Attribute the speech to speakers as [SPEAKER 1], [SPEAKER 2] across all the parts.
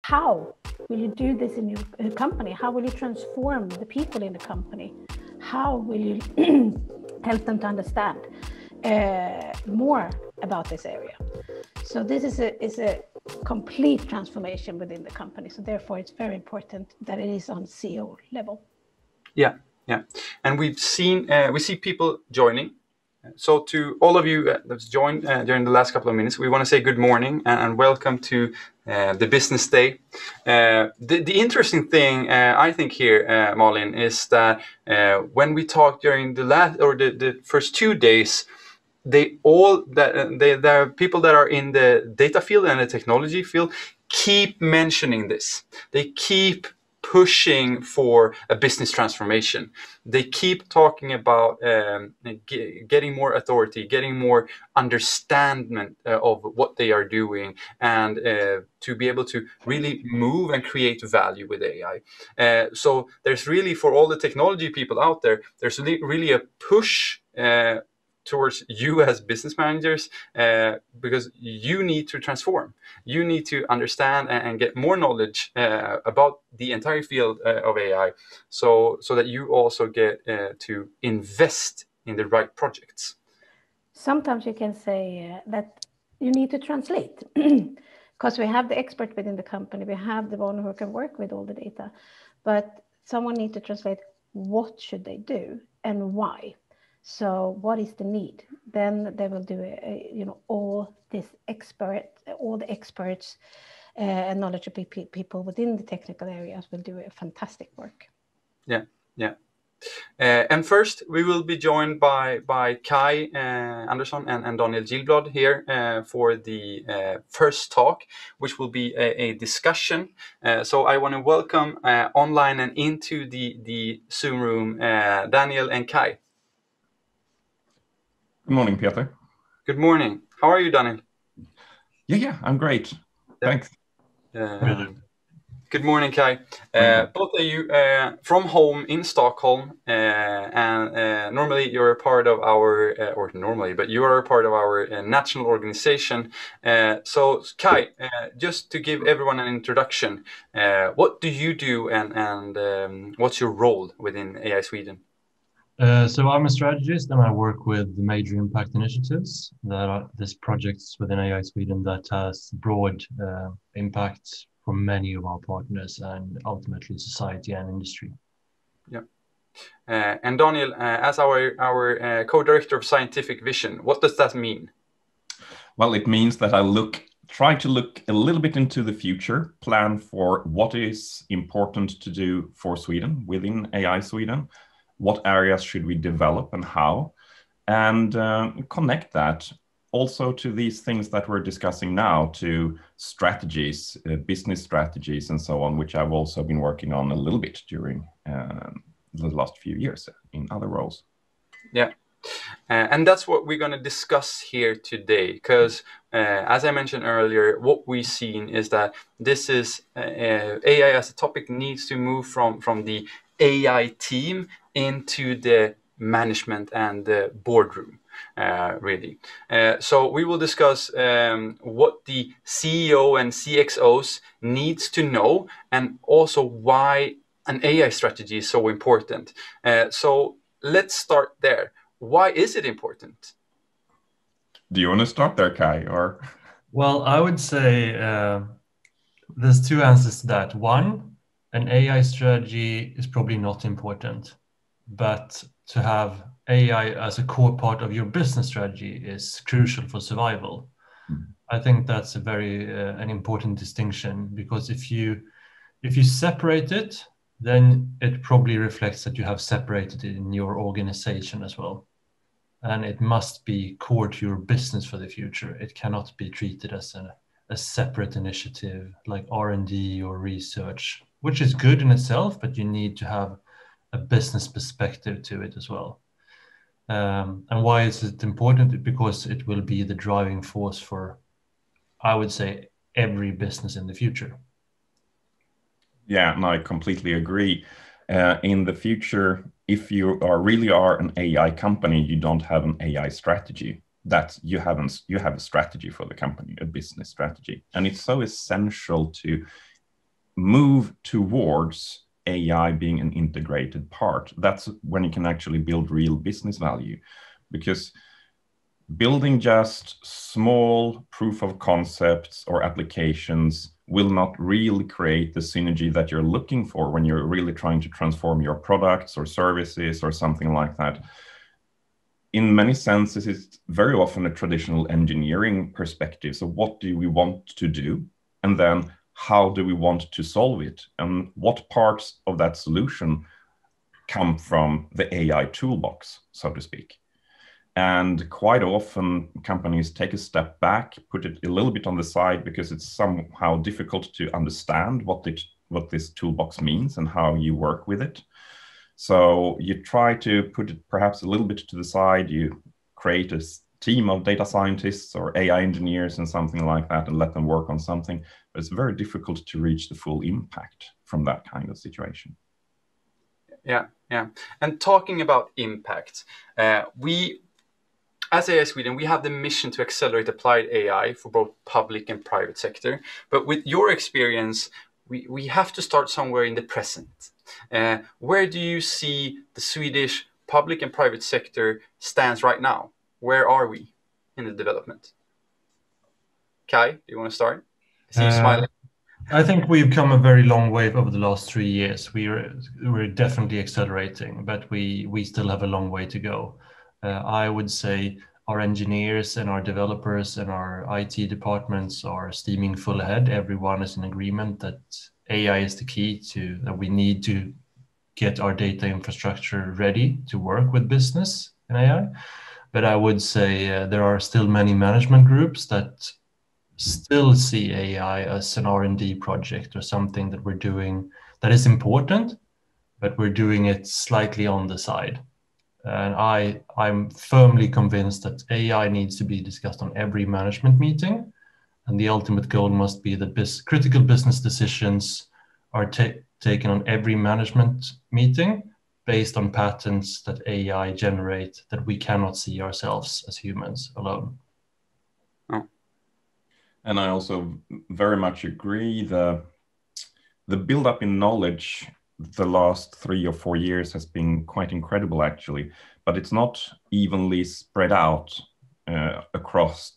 [SPEAKER 1] how will you do this in your company? How will you transform the people in the company? How will you help them to understand more about this area? So this is a complete transformation within the company. So therefore, it's very important that it is on CEO level.
[SPEAKER 2] Yeah, yeah, and we see people joining. So to all of you that's joined during the last couple of minutes, we want to say good morning and welcome to the business day. The interesting thing I think here, Malin, is that when we talk during the first 2 days, there are people that are in the data field and the technology field keep mentioning this. They keep pushing for a business transformation. They keep talking about getting more authority, getting more understanding of what they are doing, and to be able to really move and create value with AI. So there's really, for all the technology people out there, there's really a push towards you as business managers, because you need to transform. You need to understand and get more knowledge about the entire field of AI, so that you also get to invest in the right projects.
[SPEAKER 1] Sometimes you can say that you need to translate, because we have the expert within the company, we have the one who can work with all the data, but someone needs to translate what should they do and why. So what is the need? Then they will do all the experts and knowledgeable people within the technical areas will do a fantastic work.
[SPEAKER 2] Yeah, yeah. And first, we will be joined by Kai Andersson and Daniel Gillblad here for the first talk, which will be a discussion. So I want to welcome online and into the Zoom room Daniel and Kai.
[SPEAKER 3] Good morning, Peter.
[SPEAKER 2] Good morning. How are you, Daniel?
[SPEAKER 3] Yeah, I'm great. Thanks.
[SPEAKER 2] Good morning, Kai. Both of you from home in Stockholm, and normally you're a part of our, but you are a part of our national organization. So, Kai, just to give everyone an introduction, what do you do, and what's your role within AI Sweden?
[SPEAKER 4] So I'm a strategist, and I work with the major impact initiatives that are these projects within AI Sweden that has broad impact for many of our partners and ultimately society and industry.
[SPEAKER 2] Yeah. And Daniel, as our co-director of scientific vision, what does that mean?
[SPEAKER 3] Well, it means that I try to look a little bit into the future, plan for what is important to do for Sweden within AI Sweden. What areas should we develop and how, and connect that also to these things that we're discussing now, to strategies, business strategies, and so on, which I've also been working on a little bit during the last few years in other roles.
[SPEAKER 2] Yeah. And that's what we're going to discuss here today, because as I mentioned earlier, what we've seen is that this is AI as a topic needs to move from the AI team into the management and the boardroom, really. So we will discuss what the CEO and CXOs needs to know, and also why an AI strategy is so important. So let's start there. Why is it important?
[SPEAKER 3] Do you want to start there, Kai? Or?
[SPEAKER 4] Well, I would say there's two answers to that. One, an AI strategy is probably not important, but to have AI as a core part of your business strategy is crucial for survival. Mm-hmm. I think that's a very an important distinction, because if you separate it, then it probably reflects that you have separated it in your organization as well. And it must be core to your business for the future. It cannot be treated as a separate initiative like R&D or research, which is good in itself, but you need to have a business perspective to it as well. And why is it important? Because it will be the driving force for, I would say, every business in the future.
[SPEAKER 3] Yeah, no, I completely agree. In the future, if you really are an AI company, you don't have an AI strategy. That you have a strategy for the company, a business strategy, and it's so essential to move towards AI being an integrated part, that's when you can actually build real business value. Because building just small proof of concepts or applications will not really create the synergy that you're looking for when you're really trying to transform your products or services or something like that. In many senses, it's very often a traditional engineering perspective. So what do we want to do? And then how do we want to solve it? And what parts of that solution come from the AI toolbox, so to speak? And quite often companies take a step back, put it a little bit on the side because it's somehow difficult to understand what this toolbox means and how you work with it. So you try to put it perhaps a little bit to the side. You create a team of data scientists or AI engineers and something like that and let them work on something. But it's very difficult to reach the full impact from that kind of situation.
[SPEAKER 2] Yeah. And talking about impact, we, as AI Sweden, we have the mission to accelerate applied AI for both public and private sector. But with your experience, we have to start somewhere in the present. Where do you see the Swedish public and private sector stands right now? Where are we in the development? Kai, do you want to start? I see you smiling.
[SPEAKER 4] I think we've come a very long way over the last 3 years. We're definitely accelerating, but we still have a long way to go. I would say our engineers and our developers and our IT departments are steaming full ahead. Everyone is in agreement that AI is the key to that we need to get our data infrastructure ready to work with business and AI. But I would say there are still many management groups that still see AI as an R&D project or something that we're doing that is important, but we're doing it slightly on the side. And I'm firmly convinced that AI needs to be discussed on every management meeting. And the ultimate goal must be that critical business decisions are taken on every management meeting based on patterns that AI generate that we cannot see ourselves as humans alone.
[SPEAKER 2] Oh.
[SPEAKER 3] And I also very much agree. The build-up in knowledge the last 3 or 4 years has been quite incredible, actually, but it's not evenly spread out across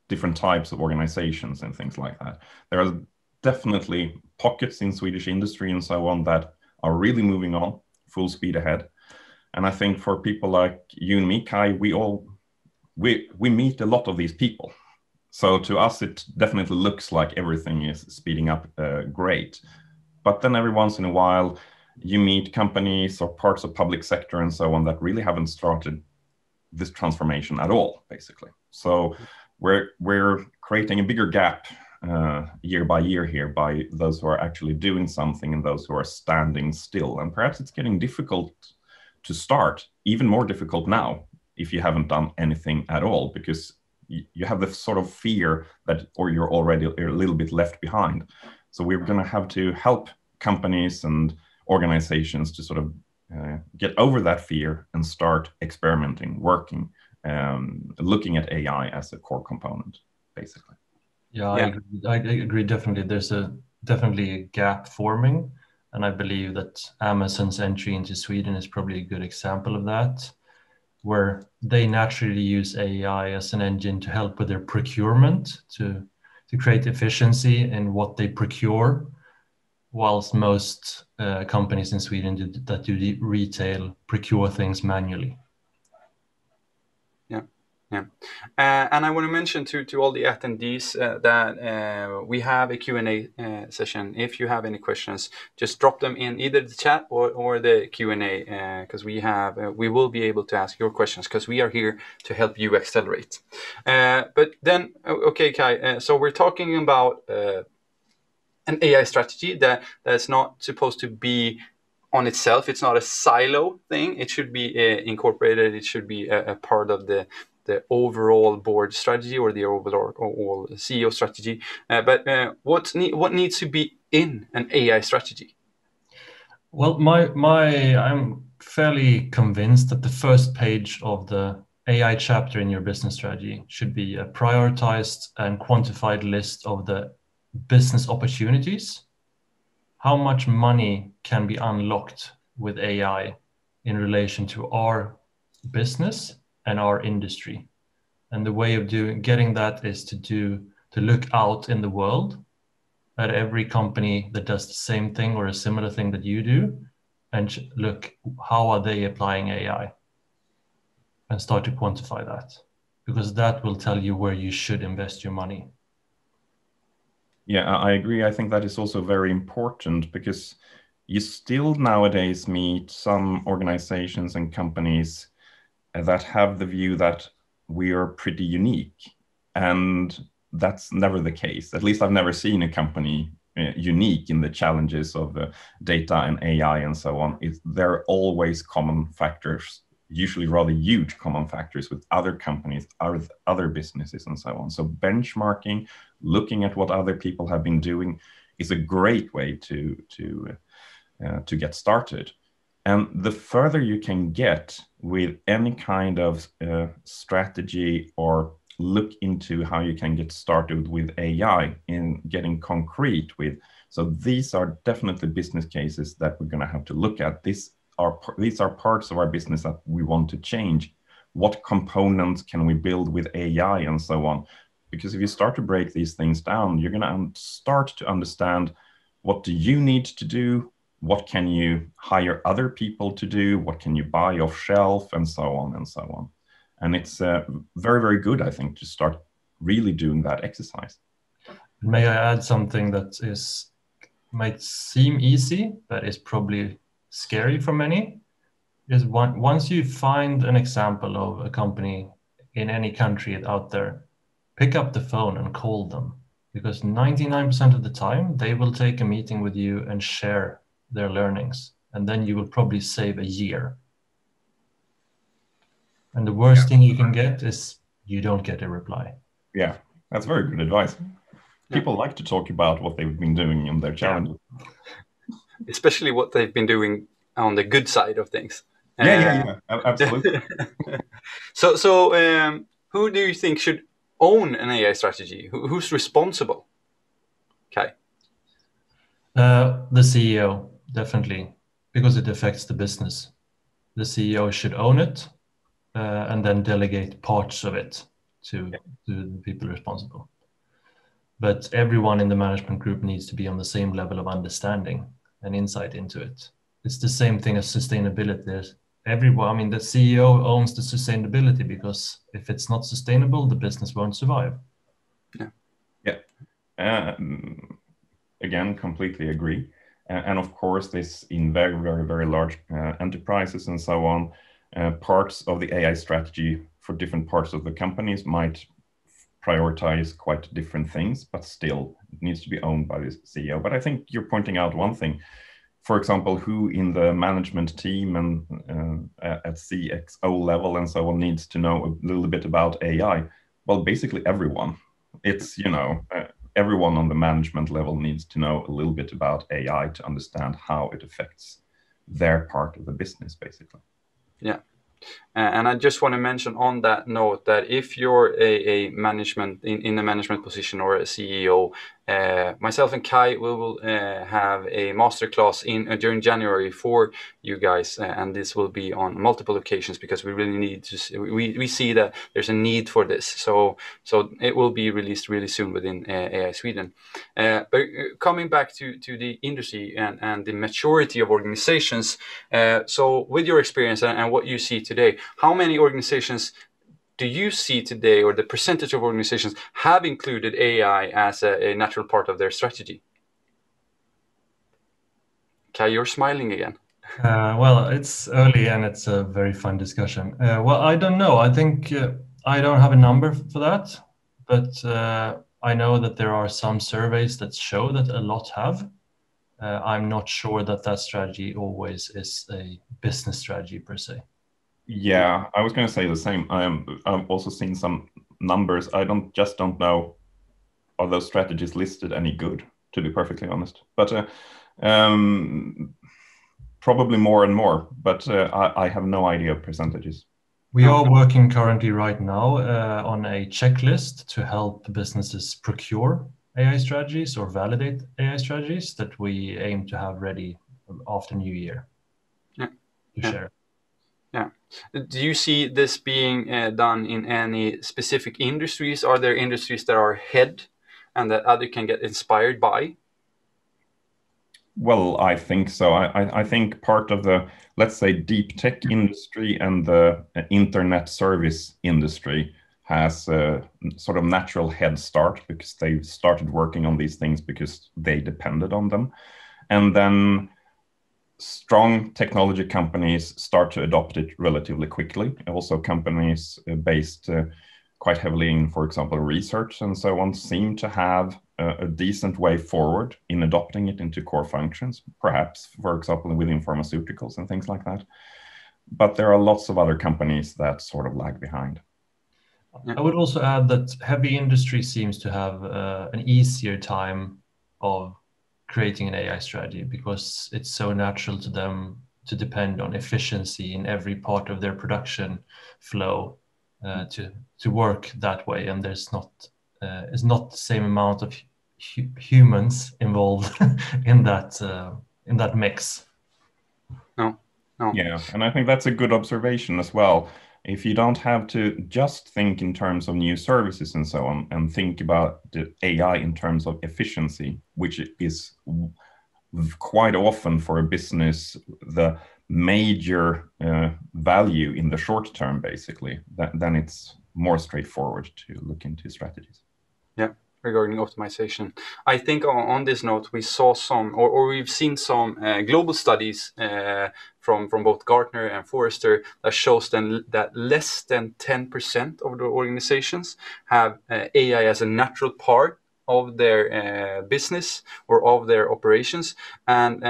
[SPEAKER 3] different types of organizations and things like that. There are definitely pockets in Swedish industry and so on that are really moving on full speed ahead. And I think for people like you and me, Kai, we meet a lot of these people. So to us, it definitely looks like everything is speeding up great. But then every once in a while, you meet companies or parts of public sector and so on that really haven't started this transformation at all, basically. So we're creating a bigger gap year by year here by those who are actually doing something and those who are standing still. And perhaps it's getting difficult to start, even more difficult now if you haven't done anything at all, because you have this sort of fear that, or you're already a little bit left behind. So we're going to have to help companies and organizations to sort of get over that fear and start experimenting, working, looking at AI as a core component, basically.
[SPEAKER 4] Yeah. I agree definitely. There's definitely a gap forming, and I believe that Amazon's entry into Sweden is probably a good example of that, where they naturally use AI as an engine to help with their procurement, to create efficiency in what they procure, whilst most companies in Sweden that do the retail procure things manually.
[SPEAKER 2] Yeah. And I want to mention to all the attendees that we have a Q&A session. If you have any questions, just drop them in either the chat or the Q&A, because we will be able to ask your questions, because we are here to help you accelerate. But then, okay, Kai, so we're talking about an AI strategy that's not supposed to be on itself. It's not a silo thing. It should be incorporated. It should be a part of the overall board strategy or the overall CEO strategy. But what needs to be in an AI strategy?
[SPEAKER 4] Well, I'm fairly convinced that the first page of the AI chapter in your business strategy should be a prioritized and quantified list of the business opportunities how much money can be unlocked with AI in relation to our business and our industry. And the way of getting that is to look out in the world at every company that does the same thing or a similar thing that you do, and look, how are they applying AI? And start to quantify that, because that will tell you where you should invest your money.
[SPEAKER 3] Yeah, I agree. I think that is also very important, because you still nowadays meet some organizations and companies that have the view that we are pretty unique. And that's never the case. At least I've never seen a company unique in the challenges of data and AI and so on. There are always common factors, usually rather huge common factors with other companies, other businesses and so on. So benchmarking, looking at what other people have been doing is a great way to get started. And the further you can get with any kind of strategy or look into how you can get started with AI in getting concrete with. So these are definitely business cases that we're going to have to look at. These are parts of our business that we want to change. What components can we build with AI and so on? Because if you start to break these things down, you're going to start to understand, what do you need to do? What can you hire other people to do? What can you buy off shelf, and so on and so on. And it's very, very good, I think, to start really doing that exercise.
[SPEAKER 4] May I add something that might seem easy, but is probably scary for many? Is once you find an example of a company in any country out there, pick up the phone and call them, because 99% of the time they will take a meeting with you and share their learnings, and then you will probably save a year. And the worst thing you can get is you don't get a reply.
[SPEAKER 3] Yeah, that's very good advice. People like to talk about what they've been doing in their challenges.
[SPEAKER 2] Especially what they've been doing on the good side of things.
[SPEAKER 3] Yeah, absolutely.
[SPEAKER 2] So who do you think should own an AI strategy? Who's responsible? Okay.
[SPEAKER 4] The CEO, definitely, because it affects the business. The CEO should own it, and then delegate parts of it to the people responsible. But everyone in the management group needs to be on the same level of understanding and insight into it. It's the same thing as sustainability. Everyone, the CEO owns the sustainability, because if it's not sustainable, the business won't survive.
[SPEAKER 3] Yeah. Again, completely agree. And of course, this in very, very, very large enterprises and so on, parts of the AI strategy for different parts of the companies might prioritize quite different things, but still it needs to be owned by the CEO. But I think you're pointing out one thing. For example, who in the management team and at CXO level and so on needs to know a little bit about AI? Well, basically everyone. It's, everyone on the management level needs to know a little bit about AI to understand how it affects their part of the business, basically.
[SPEAKER 2] Yeah. And I just want to mention on that note that if you're a management in a management position or a CEO, myself and Kai, we will have a masterclass during January for you guys, and this will be on multiple occasions, because we really need to. We see that there's a need for this, so it will be released really soon within AI Sweden. But coming back to the industry and the maturity of organizations, so with your experience and what you see today, how many organizations do you see today, or the percentage of organizations have included AI as a natural part of their strategy? Kai, you're smiling again.
[SPEAKER 4] Well, it's early and it's a very fun discussion. Well, I don't know. I think I don't have a number for that, but I know that there are some surveys that show that a lot have. I'm not sure that strategy always is a business strategy per se.
[SPEAKER 3] Yeah, I was going to say the same. I've also seen some numbers. I don't know, are those strategies listed any good, to be perfectly honest. But probably more and more, but I have no idea of percentages.
[SPEAKER 4] We are working currently right now on a checklist to help businesses procure AI strategies or validate AI strategies that we aim to have ready after New Year
[SPEAKER 2] Yeah.
[SPEAKER 4] to share.
[SPEAKER 2] Yeah. Do you see this being done in any specific industries? Are there industries that are ahead and that other can get inspired by?
[SPEAKER 3] Well, I think so. I think part of the, let's say, deep tech industry and the internet service industry has a sort of natural head start because they started working on these things because they depended on them. And then strong technology companies start to adopt it relatively quickly. Also, companies based quite heavily in, for example, research and so on, seem to have a decent way forward in adopting it into core functions, perhaps, for example, within pharmaceuticals and things like that. But there are lots of other companies that sort of lag behind.
[SPEAKER 4] I would also add that heavy industry seems to have an easier time of creating an AI strategy because it's so natural to them to depend on efficiency in every part of their production flow to work that way, and there's not the same amount of humans involved in that mix.
[SPEAKER 2] No.
[SPEAKER 3] Yeah, and I think that's a good observation as well. If you don't have to just think in terms of new services and so on, and think about the AI in terms of efficiency, which is quite often for a business the major value in the short term, basically, then it's more straightforward to look into strategies.
[SPEAKER 2] Yeah, regarding optimization. I think on this note, we saw some, or we've seen some global studies from both Gartner and Forrester that shows then that less than 10% of the organizations have AI as a natural part of their business or of their operations. And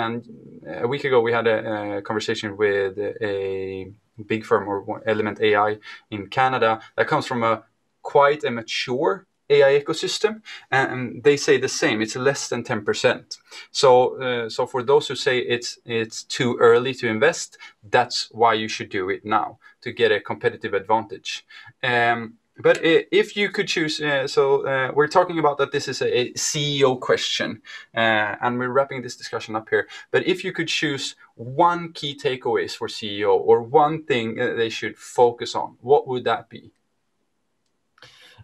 [SPEAKER 2] a week ago, we had a conversation with a big firm, or Element AI in Canada, that comes from quite a mature AI ecosystem, and they say the same. It's less than 10%. So for those who say it's too early to invest, that's why you should do it now to get a competitive advantage. But if you could choose, we're talking about that this is a CEO question, and we're wrapping this discussion up here. But if you could choose one key takeaways for CEO or one thing they should focus on, what would that be?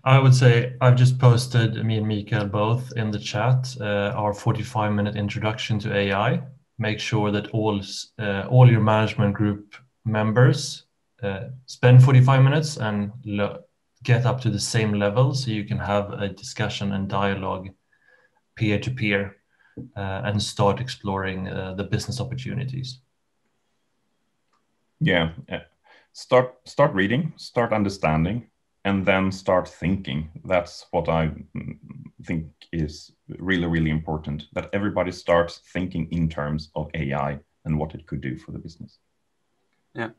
[SPEAKER 4] I would say I've just posted, me and Mikael both, in the chat, our 45-minute introduction to AI. Make sure that all your management group members spend 45 minutes and get up to the same level so you can have a discussion and dialogue peer-to-peer and start exploring the business opportunities.
[SPEAKER 3] Yeah, start reading, start understanding, and then start thinking. That's what I think is really, really important, that everybody starts thinking in terms of AI and what it could do for the business.
[SPEAKER 2] Yeah.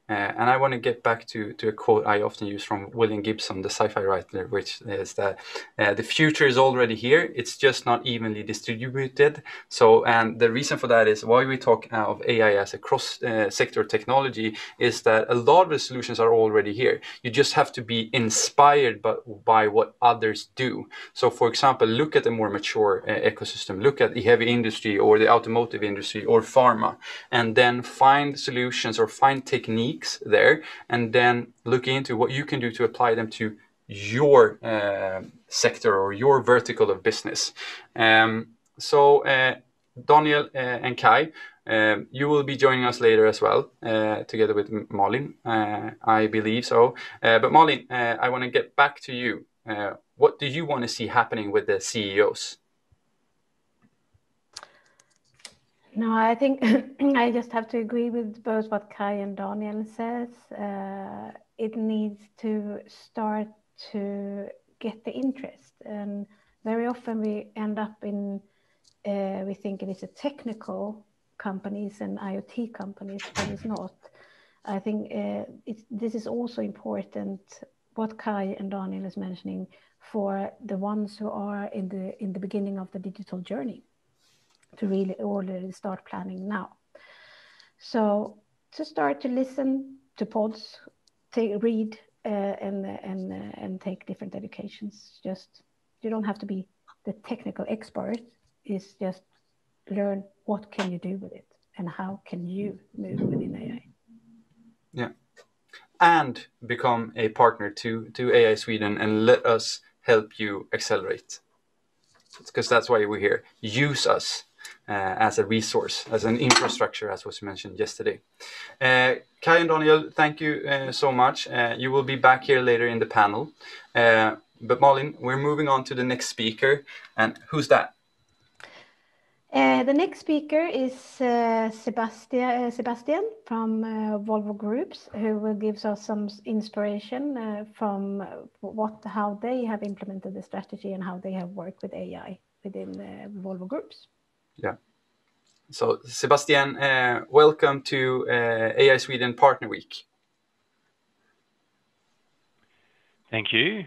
[SPEAKER 2] And I want to get back to a quote I often use from William Gibson, the sci-fi writer, which is that the future is already here. It's just not evenly distributed. So, and the reason for that is why we talk of AI as a cross-sector technology is that a lot of the solutions are already here. You just have to be inspired by what others do. So, for example, look at a more mature ecosystem. Look at the heavy industry or the automotive industry or pharma, and then find solutions or find techniques there, and then look into what you can do to apply them to your sector or your vertical of business. So Daniel and Kai, you will be joining us later as well, together with Malin, I believe so. But Malin, I want to get back to you. What do you want to see happening with the CEOs?
[SPEAKER 1] No, I think I just have to agree with both what Kai and Daniel says. It needs to start to get the interest, and very often we end up in we think it is a technical companies and IoT companies, but it's not. I think this is also important, what Kai and Daniel is mentioning, for the ones who are in the beginning of the digital journey, to really already start planning now. So to start to listen to pods, read and take different educations. Just, you don't have to be the technical expert is just learn what can you do with it and how can you move within AI.
[SPEAKER 2] Yeah, and become a partner to AI Sweden and let us help you accelerate. Because that's why we're here. Use us as a resource, as an infrastructure, as was mentioned yesterday. Kai and Daniel, thank you so much. You will be back here later in the panel. But Malin, we're moving on to the next speaker. And who's that?
[SPEAKER 1] The next speaker is Sebastien from Volvo Group, who will give us some inspiration from how they have implemented the strategy and how they have worked with AI within Volvo Groups.
[SPEAKER 2] Yeah. So Sebastien, welcome to AI Sweden Partner Week.
[SPEAKER 5] Thank you.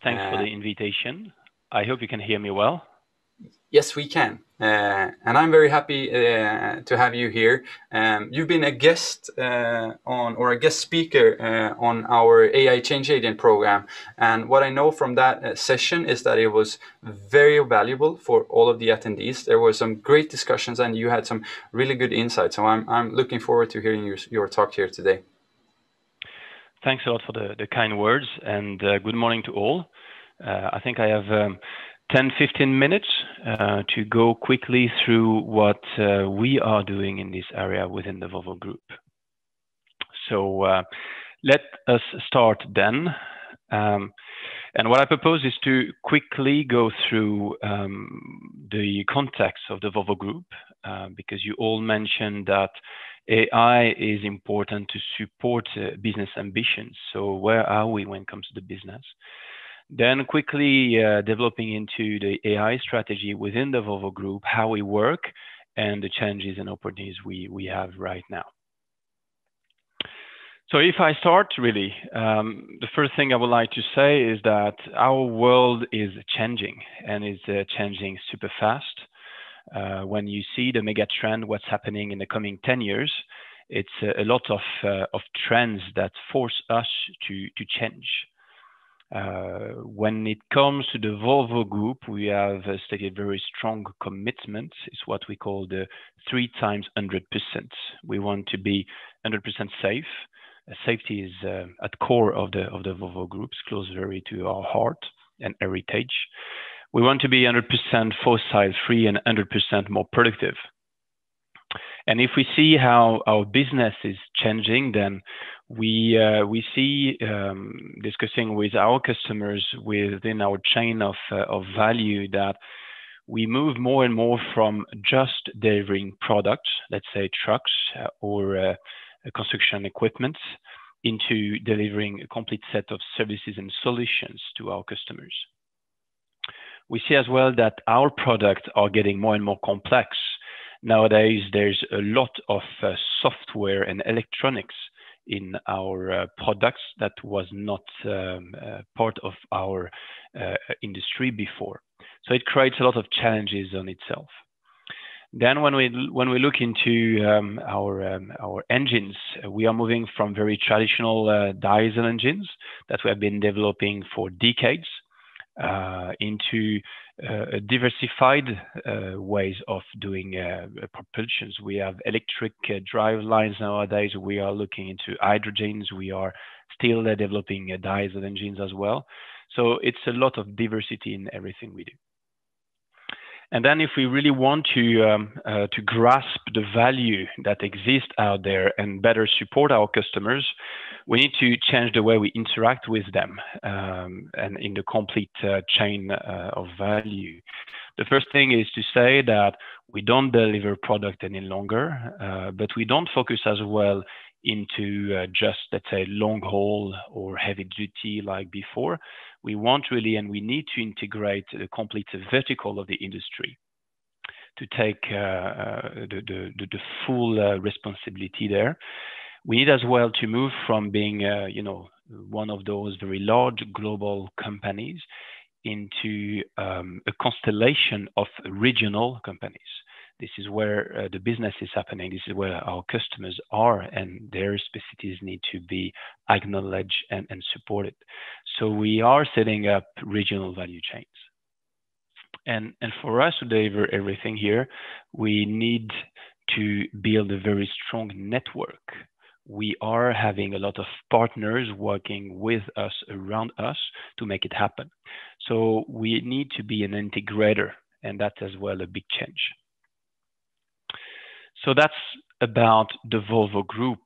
[SPEAKER 5] Thanks for the invitation. I hope you can hear me well.
[SPEAKER 2] Yes, we can. And I'm very happy to have you here. You've been a guest or a guest speaker on our AI Change Agent program. And what I know from that session is that it was very valuable for all of the attendees. There were some great discussions and you had some really good insights. So I'm looking forward to hearing your talk here today.
[SPEAKER 5] Thanks a lot for the kind words, and good morning to all. I think I have 10-15 minutes to go quickly through what we are doing in this area within the Volvo Group. So let us start then. And what I propose is to quickly go through the context of the Volvo Group, because you all mentioned that AI is important to support business ambitions. So where are we when it comes to the business? Then quickly developing into the AI strategy within the Volvo Group, how we work and the challenges and opportunities we have right now. So if I start really, the first thing I would like to say is that our world is changing and is changing super fast. When you see the mega trend, what's happening in the coming 10 years, it's a lot of trends that force us to change. When it comes to the Volvo Group, we have stated very strong commitment. It's what we call the 3 times 100%. We want to be 100% safe. Safety is at core of the Volvo Group, close very to our heart and heritage. We want to be 100% fossil free and 100% more productive. And if we see how our business is changing, then we see discussing with our customers within our chain of value that we move more and more from just delivering products, let's say trucks or construction equipment, into delivering a complete set of services and solutions to our customers. We see as well that our products are getting more and more complex. Nowadays, there's a lot of software and electronics in our products that was not part of our industry before. So it creates a lot of challenges on itself. Then when we look into our engines, we are moving from very traditional diesel engines that we have been developing for decades into diversified ways of doing propulsions. We have electric drive lines nowadays. We are looking into hydrogens. We are still developing diesel engines as well. So it's a lot of diversity in everything we do. And then if we really want to grasp the value that exists out there and better support our customers, we need to change the way we interact with them and in the complete chain of value. The first thing is to say that we don't deliver product any longer, but we don't focus as well into just, let's say, long haul or heavy duty like before. We want really, and we need to integrate the complete vertical of the industry to take the full responsibility there. We need as well to move from being, one of those very large global companies into a constellation of regional companies. This is where the business is happening. This is where our customers are, and their specificities need to be acknowledged and supported. So we are setting up regional value chains. And for us to deliver everything here, we need to build a very strong network. We are having a lot of partners working with us, around us, to make it happen. So we need to be an integrator, and that's as well a big change. So that's about the Volvo Group.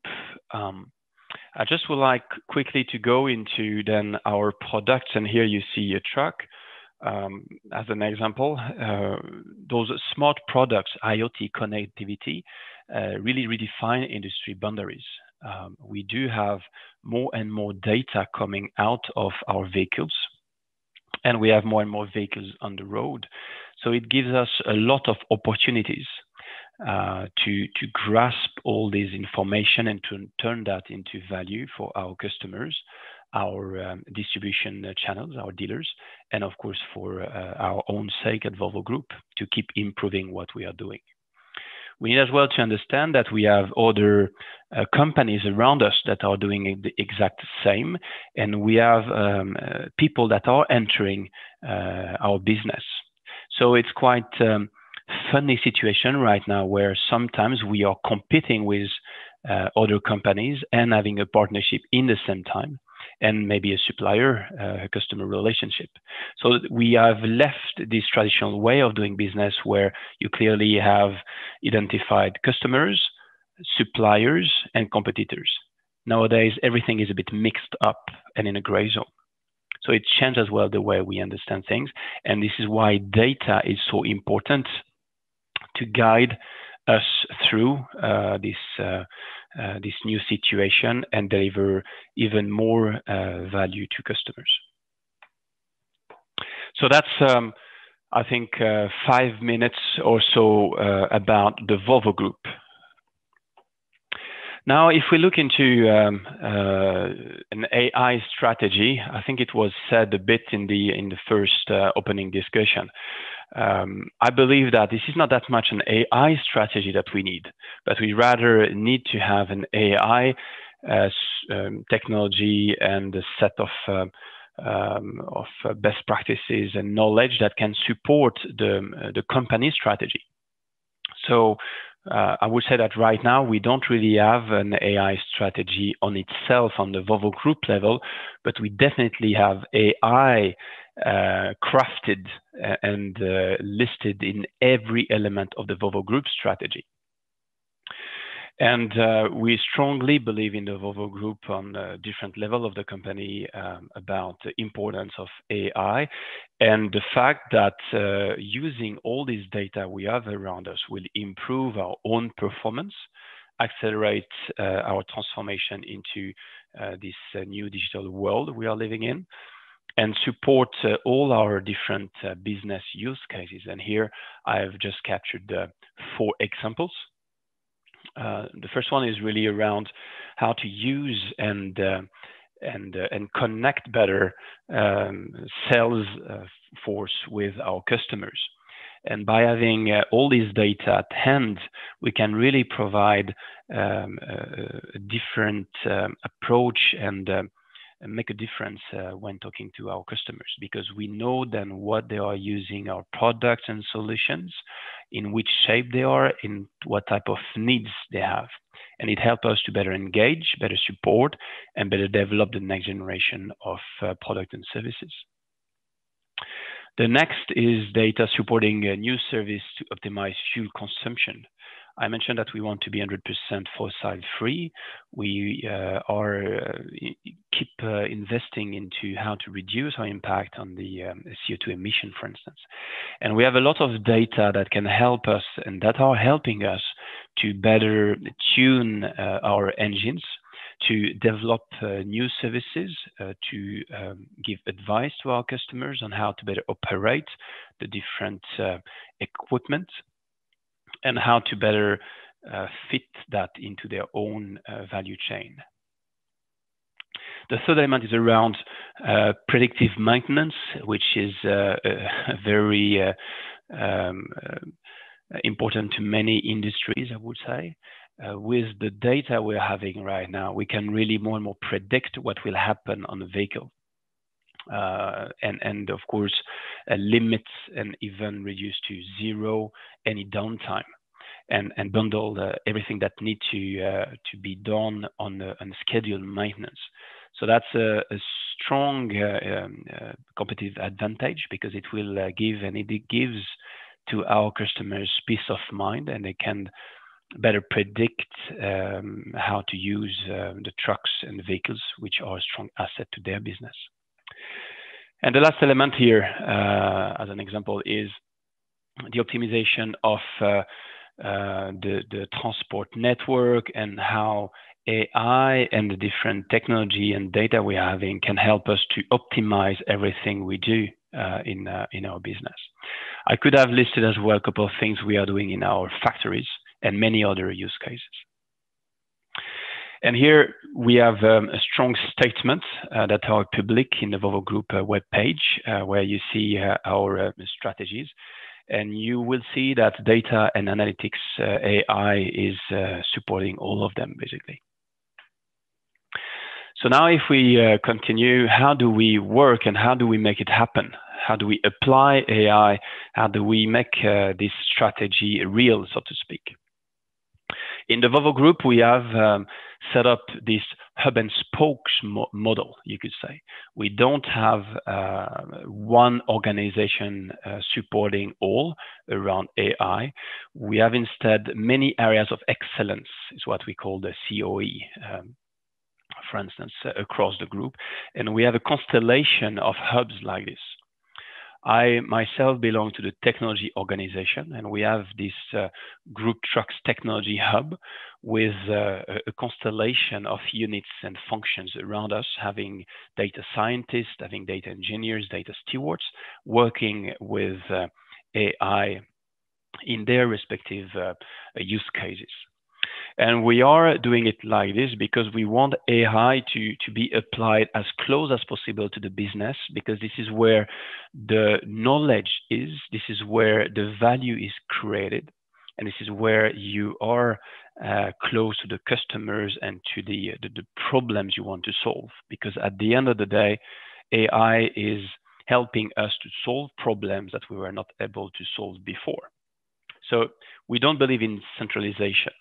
[SPEAKER 5] I just would like quickly to go into then our products, and here you see a truck. As an example, those smart products, IoT connectivity, really redefine industry boundaries. We do have more and more data coming out of our vehicles, and we have more and more vehicles on the road. So it gives us a lot of opportunities to grasp all this information and to turn that into value for our customers, our distribution channels, our dealers, and of course for our own sake at Volvo Group to keep improving what we are doing. We need as well to understand that we have other companies around us that are doing the exact same, and we have people that are entering our business. So it's quite funny situation right now where sometimes we are competing with other companies and having a partnership in the same time, and maybe a supplier, a customer relationship. So we have left this traditional way of doing business where you clearly have identified customers, suppliers, and competitors. Nowadays, everything is a bit mixed up and in a gray zone. So it changed as well the way we understand things. And this is why data is so important to guide us through this new situation and deliver even more value to customers. So that's, I think, 5 minutes or so about the Volvo Group. Now, if we look into an AI strategy, I think it was said a bit in the first opening discussion. I believe that this is not that much an AI strategy that we need, but we rather need to have an AI technology and a set of best practices and knowledge that can support the company strategy. So I would say that right now we don't really have an AI strategy on itself on the Volvo Group level, but we definitely have AI crafted and listed in every element of the Volvo Group strategy. And we strongly believe in the Volvo Group on a different level of the company about the importance of AI and the fact that using all this data we have around us will improve our own performance, accelerate our transformation into this new digital world we are living in, and support all our different business use cases. And here I have just captured 4 examples. The first one is really around how to use and connect better sales force with our customers. And by having all this data at hand, we can really provide a different approach and make a difference when talking to our customers, because we know then what they are using our products and solutions, in which shape they are, in what type of needs they have. And it helps us to better engage, better support, and better develop the next generation of product and services. The next is data supporting a new service to optimize fuel consumption. I mentioned that we want to be 100% fossil free. We keep investing into how to reduce our impact on the CO2 emission, for instance. And we have a lot of data that can help us and that are helping us to better tune our engines, to develop new services, to give advice to our customers on how to better operate the different equipment, and how to better fit that into their own value chain. The third element is around predictive maintenance, which is very important to many industries, I would say. With the data we're having right now, we can really more and more predict what will happen on the vehicle. and of course limit and even reduce to zero any downtime, and bundle everything that needs to be done on scheduled maintenance. So that's a strong competitive advantage, because it will give, and it gives to our customers peace of mind, and they can better predict how to use the trucks and the vehicles, which are a strong asset to their business. And the last element here, as an example, is the optimization of the transport network, and how AI and the different technology and data we're having can help us to optimize everything we do in our business. I could have listed as well a couple of things we are doing in our factories and many other use cases. And here we have a strong statement that are public in the Volvo Group webpage, where you see our strategies. And you will see that data and analytics AI is supporting all of them, basically. So now if we continue, how do we work and how do we make it happen? How do we apply AI? How do we make this strategy real, so to speak? In the Volvo Group, we have set up this hub and spokes model, you could say. We don't have one organization supporting all around AI. We have instead many areas of excellence, is what we call the COE, for instance, across the group. And we have a constellation of hubs like this. I myself belong to the technology organization, and we have this Group Trucks Technology Hub with a constellation of units and functions around us, having data scientists, having data engineers, data stewards, working with AI in their respective use cases. And we are doing it like this because we want AI to be applied as close as possible to the business, because this is where the knowledge is, this is where the value is created, and this is where you are close to the customers and to the problems you want to solve. Because at the end of the day, AI is helping us to solve problems that we were not able to solve before. So we don't believe in centralization.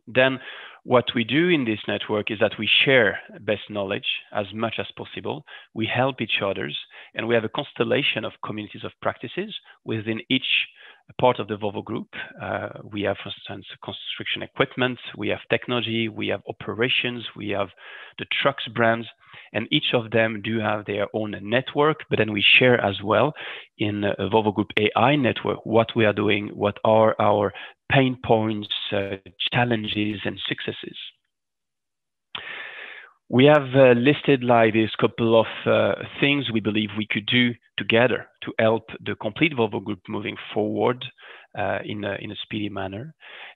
[SPEAKER 5] Then what we do in this network is that we share best knowledge as much as possible. We help each other, and we have a constellation of communities of practices within each part of the Volvo Group. We have, for instance, construction equipment, we have technology, we have operations, we have the trucks brands, and each of them do have their own network, but then we share as well in a Volvo Group AI network what we are doing, what are our pain points, challenges, and successes. We have listed like this couple of things we believe we could do together to help the complete Volvo Group moving forward in a speedy manner.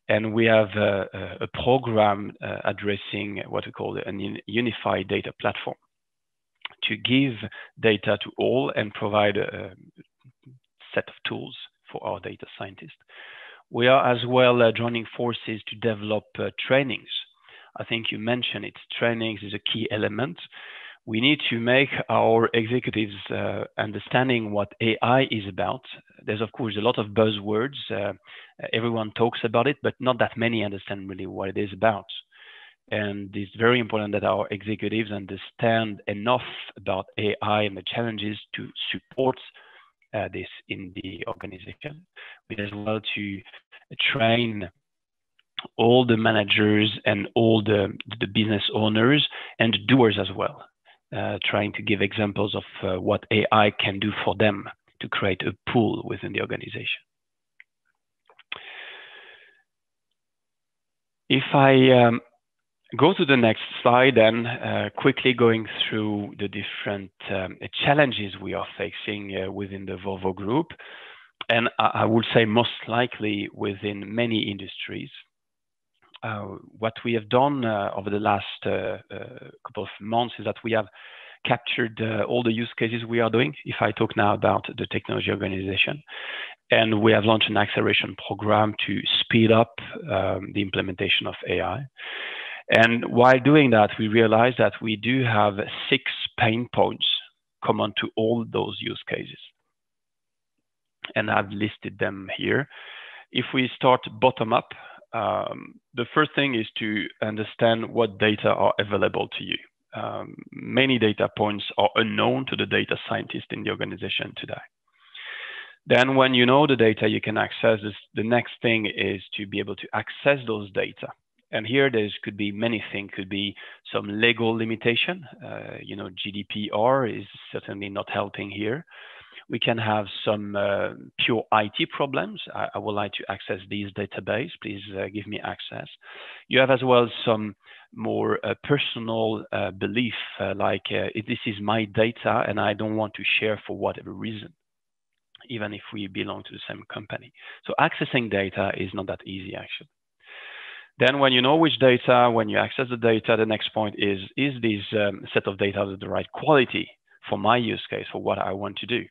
[SPEAKER 5] And we have a program addressing what we call a unified data platform to give data to all and provide a set of tools for our data scientists. We are as well joining forces to develop trainings. I think you mentioned it. Trainings is a key element. We need to make our executives understanding what AI is about. There's, of course, a lot of buzzwords. Everyone talks about it, but not that many understand really what it is about. And it's very important that our executives understand enough about AI and the challenges to support this in the organization. We as well to train all the managers and all the business owners and doers as well, trying to give examples of what AI can do for them to create a pool within the organization. If I go to the next slide, then quickly going through the different challenges we are facing within the Volvo Group, and I would say most likely within many industries. What we have done over the last couple of months is that we have captured all the use cases we are doing, if I talk now about the technology organization. And we have launched an acceleration program to speed up the implementation of AI. And while doing that, we realized that we do have 6 pain points common to all those use cases. And I've listed them here. If we start bottom up, the first thing is to understand what data are available to you. Many data points are unknown to the data scientist in the organization today. Then when you know the data you can access, the next thing is to be able to access those data. And here there could be many things, could be some legal limitation. You know, GDPR is certainly not helping here. We can have some pure IT problems. I would like to access these database. Please give me access. You have as well some more personal belief, like this is my data and I don't want to share for whatever reason, even if we belong to the same company. So accessing data is not that easy, actually. Then when you know which data, when you access the data, the next point is this set of data of the right quality for my use case, for what I want to do?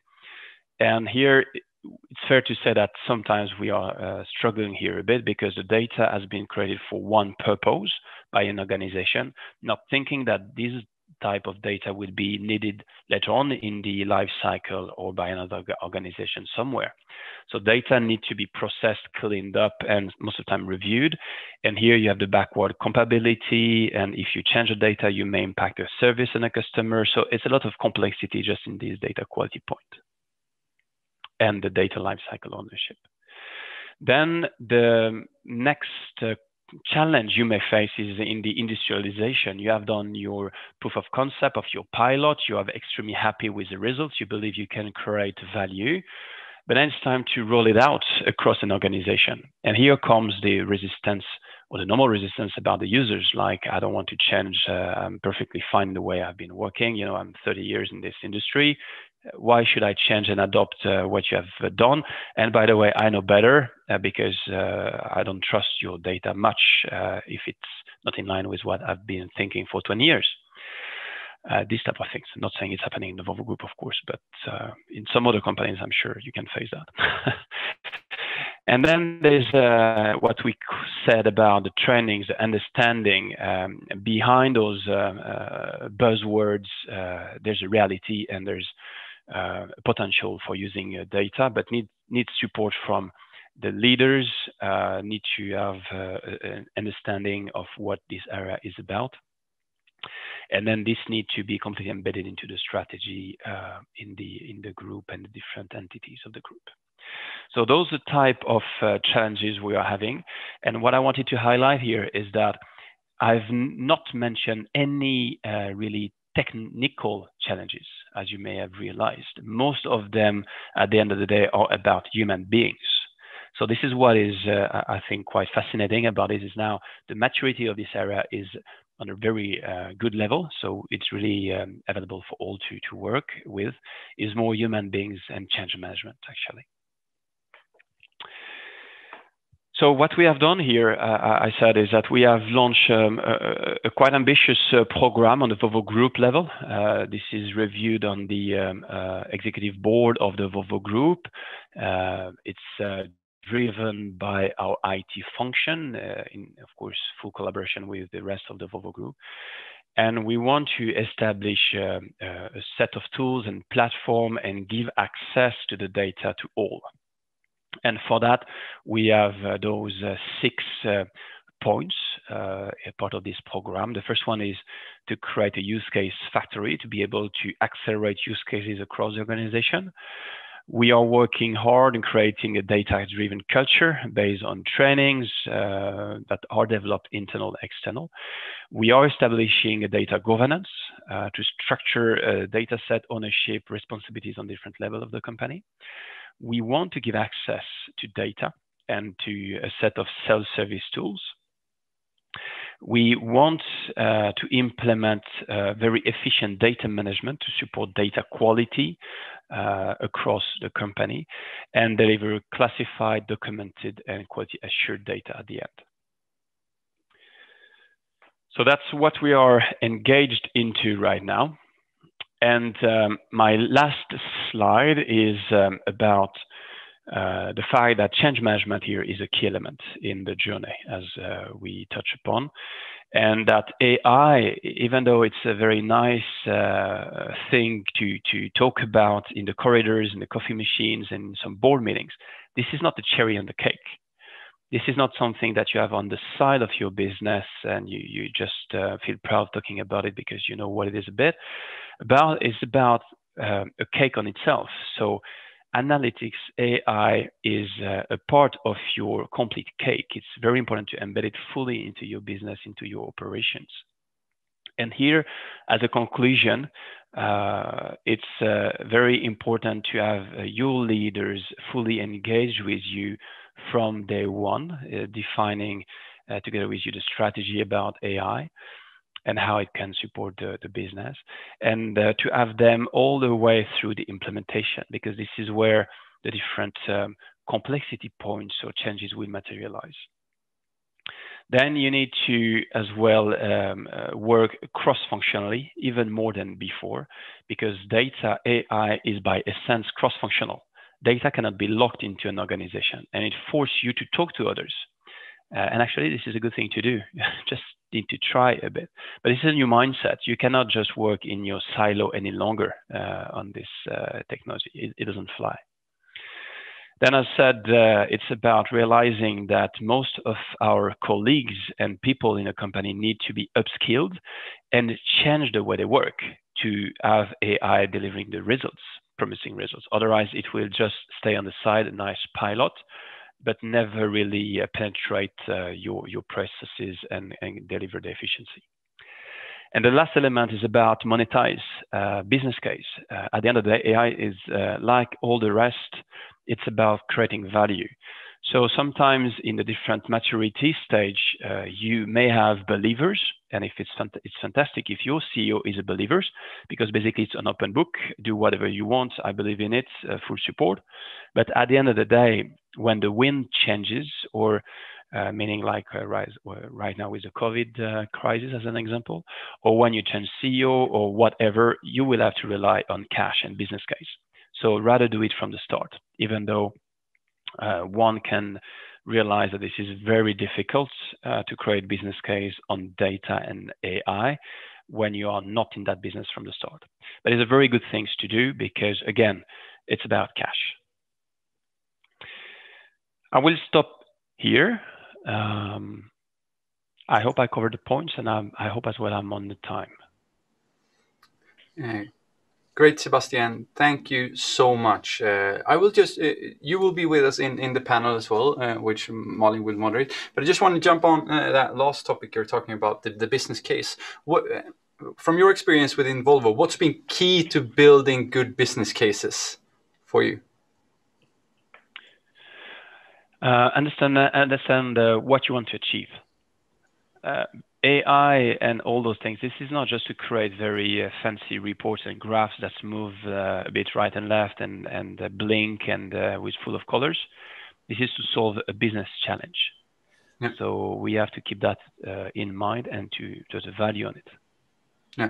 [SPEAKER 5] And here, it's fair to say that sometimes we are struggling here a bit because the data has been created for one purpose by an organization, not thinking that this type of data will be needed later on in the life cycle or by another organization somewhere. So data need to be processed, cleaned up, and most of the time reviewed. And here you have the backward compatibility. And if you change the data, you may impact a service and a customer. So it's a lot of complexity just in this data quality point and the data lifecycle ownership. Then the next challenge you may face is in the industrialization. You have done your proof of concept of your pilot. You are extremely happy with the results. You believe you can create value, but then it's time to roll it out across an organization. And here comes the resistance or the normal resistance about the users. Like, I don't want to change. I'm perfectly fine the way I've been working. You know, I'm 30 years in this industry. Why should I change and adopt what you have done? And by the way, I know better because I don't trust your data much if it's not in line with what I've been thinking for 20 years. These type of things. I'm not saying it's happening in the Volvo Group, of course, but in some other companies, I'm sure you can face that. And then there's what we said about the trainings, the understanding behind those buzzwords. There's a reality and there's potential for using data, but needs support from the leaders, need to have an understanding of what this area is about. And then this needs to be completely embedded into the strategy in the group and the different entities of the group. So those are the type of challenges we are having. And what I wanted to highlight here is that I've not mentioned any really technical challenges, as you may have realized. Most of them, at the end of the day, are about human beings. So this is what is, I think, quite fascinating about it, is now the maturity of this area is on a very good level. So it's really available for all to work with, is more human beings and change management, actually. So what we have done here, I said, is that we have launched a quite ambitious program on the Volvo Group level. This is reviewed on the executive board of the Volvo Group. It's driven by our IT function, in, of course, full collaboration with the rest of the Volvo Group. And we want to establish a set of tools and platform and give access to the data to all. And for that, we have those 6 points, a part of this program. The first one is to create a use case factory to be able to accelerate use cases across the organization. We are working hard in creating a data-driven culture based on trainings that are developed internal, external. We are establishing a data governance to structure a data set ownership responsibilities on different levels of the company. We want to give access to data and to a set of self-service tools. We want to implement very efficient data management to support data quality across the company and deliver classified, documented, and quality assured data at the end. So that's what we are engaged into right now. And my last slide is about the fact that change management here is a key element in the journey, as we touch upon, and that AI, even though it's a very nice thing to talk about in the corridors, in the coffee machines, and some board meetings, this is not the cherry on the cake. This is not something that you have on the side of your business and you just feel proud talking about it because you know what it is a bit about. It's about a cake on itself. So analytics AI is a part of your complete cake. It's very important to embed it fully into your business, into your operations. And here, as a conclusion, it's very important to have your leaders fully engaged with you from day one, defining together with you the strategy about AI and how it can support the business, and to have them all the way through the implementation, because this is where the different complexity points or changes will materialize. Then you need to as well work cross-functionally, even more than before, because data AI is by essence cross-functional. Data cannot be locked into an organization, and it forces you to talk to others. And actually, this is a good thing to do. Just need to try a bit. But this is a new mindset. You cannot just work in your silo any longer on this technology. It doesn't fly. Then I said, it's about realizing that most of our colleagues and people in a company need to be upskilled and change the way they work to have AI delivering the results, promising results. Otherwise, it will just stay on the side, a nice pilot, but never really penetrate your processes and deliver the efficiency. And the last element is about monetize business case. At the end of the day, AI is like all the rest. It's about creating value. So sometimes in the different maturity stage, you may have believers, and if it's fantastic if your CEO is a believer, because basically it's an open book, do whatever you want, I believe in it, full support. But at the end of the day, when the wind changes, or meaning like right now with the COVID crisis as an example, or when you change CEO or whatever, you will have to rely on cash and business case. So rather do it from the start, even though one can realize that this is very difficult to create business case on data and AI when you are not in that business from the start. But it's a very good thing to do because, again, it's about cash. I will stop here. I hope I covered the points, and I hope as well I'm on the time.
[SPEAKER 2] Great, Sebastien. Thank you so much. I will just, you will be with us in the panel as well, which Molly will moderate. But I just want to jump on that last topic you're talking about, the business case. What, from your experience within Volvo, what's been key to building good business cases for you?
[SPEAKER 5] Understand what you want to achieve. AI and all those things, this is not just to create very fancy reports and graphs that move a bit right and left and blink and with full of colors. This is to solve a business challenge. Yeah. So we have to keep that in mind and to put a value on it.
[SPEAKER 2] Yeah.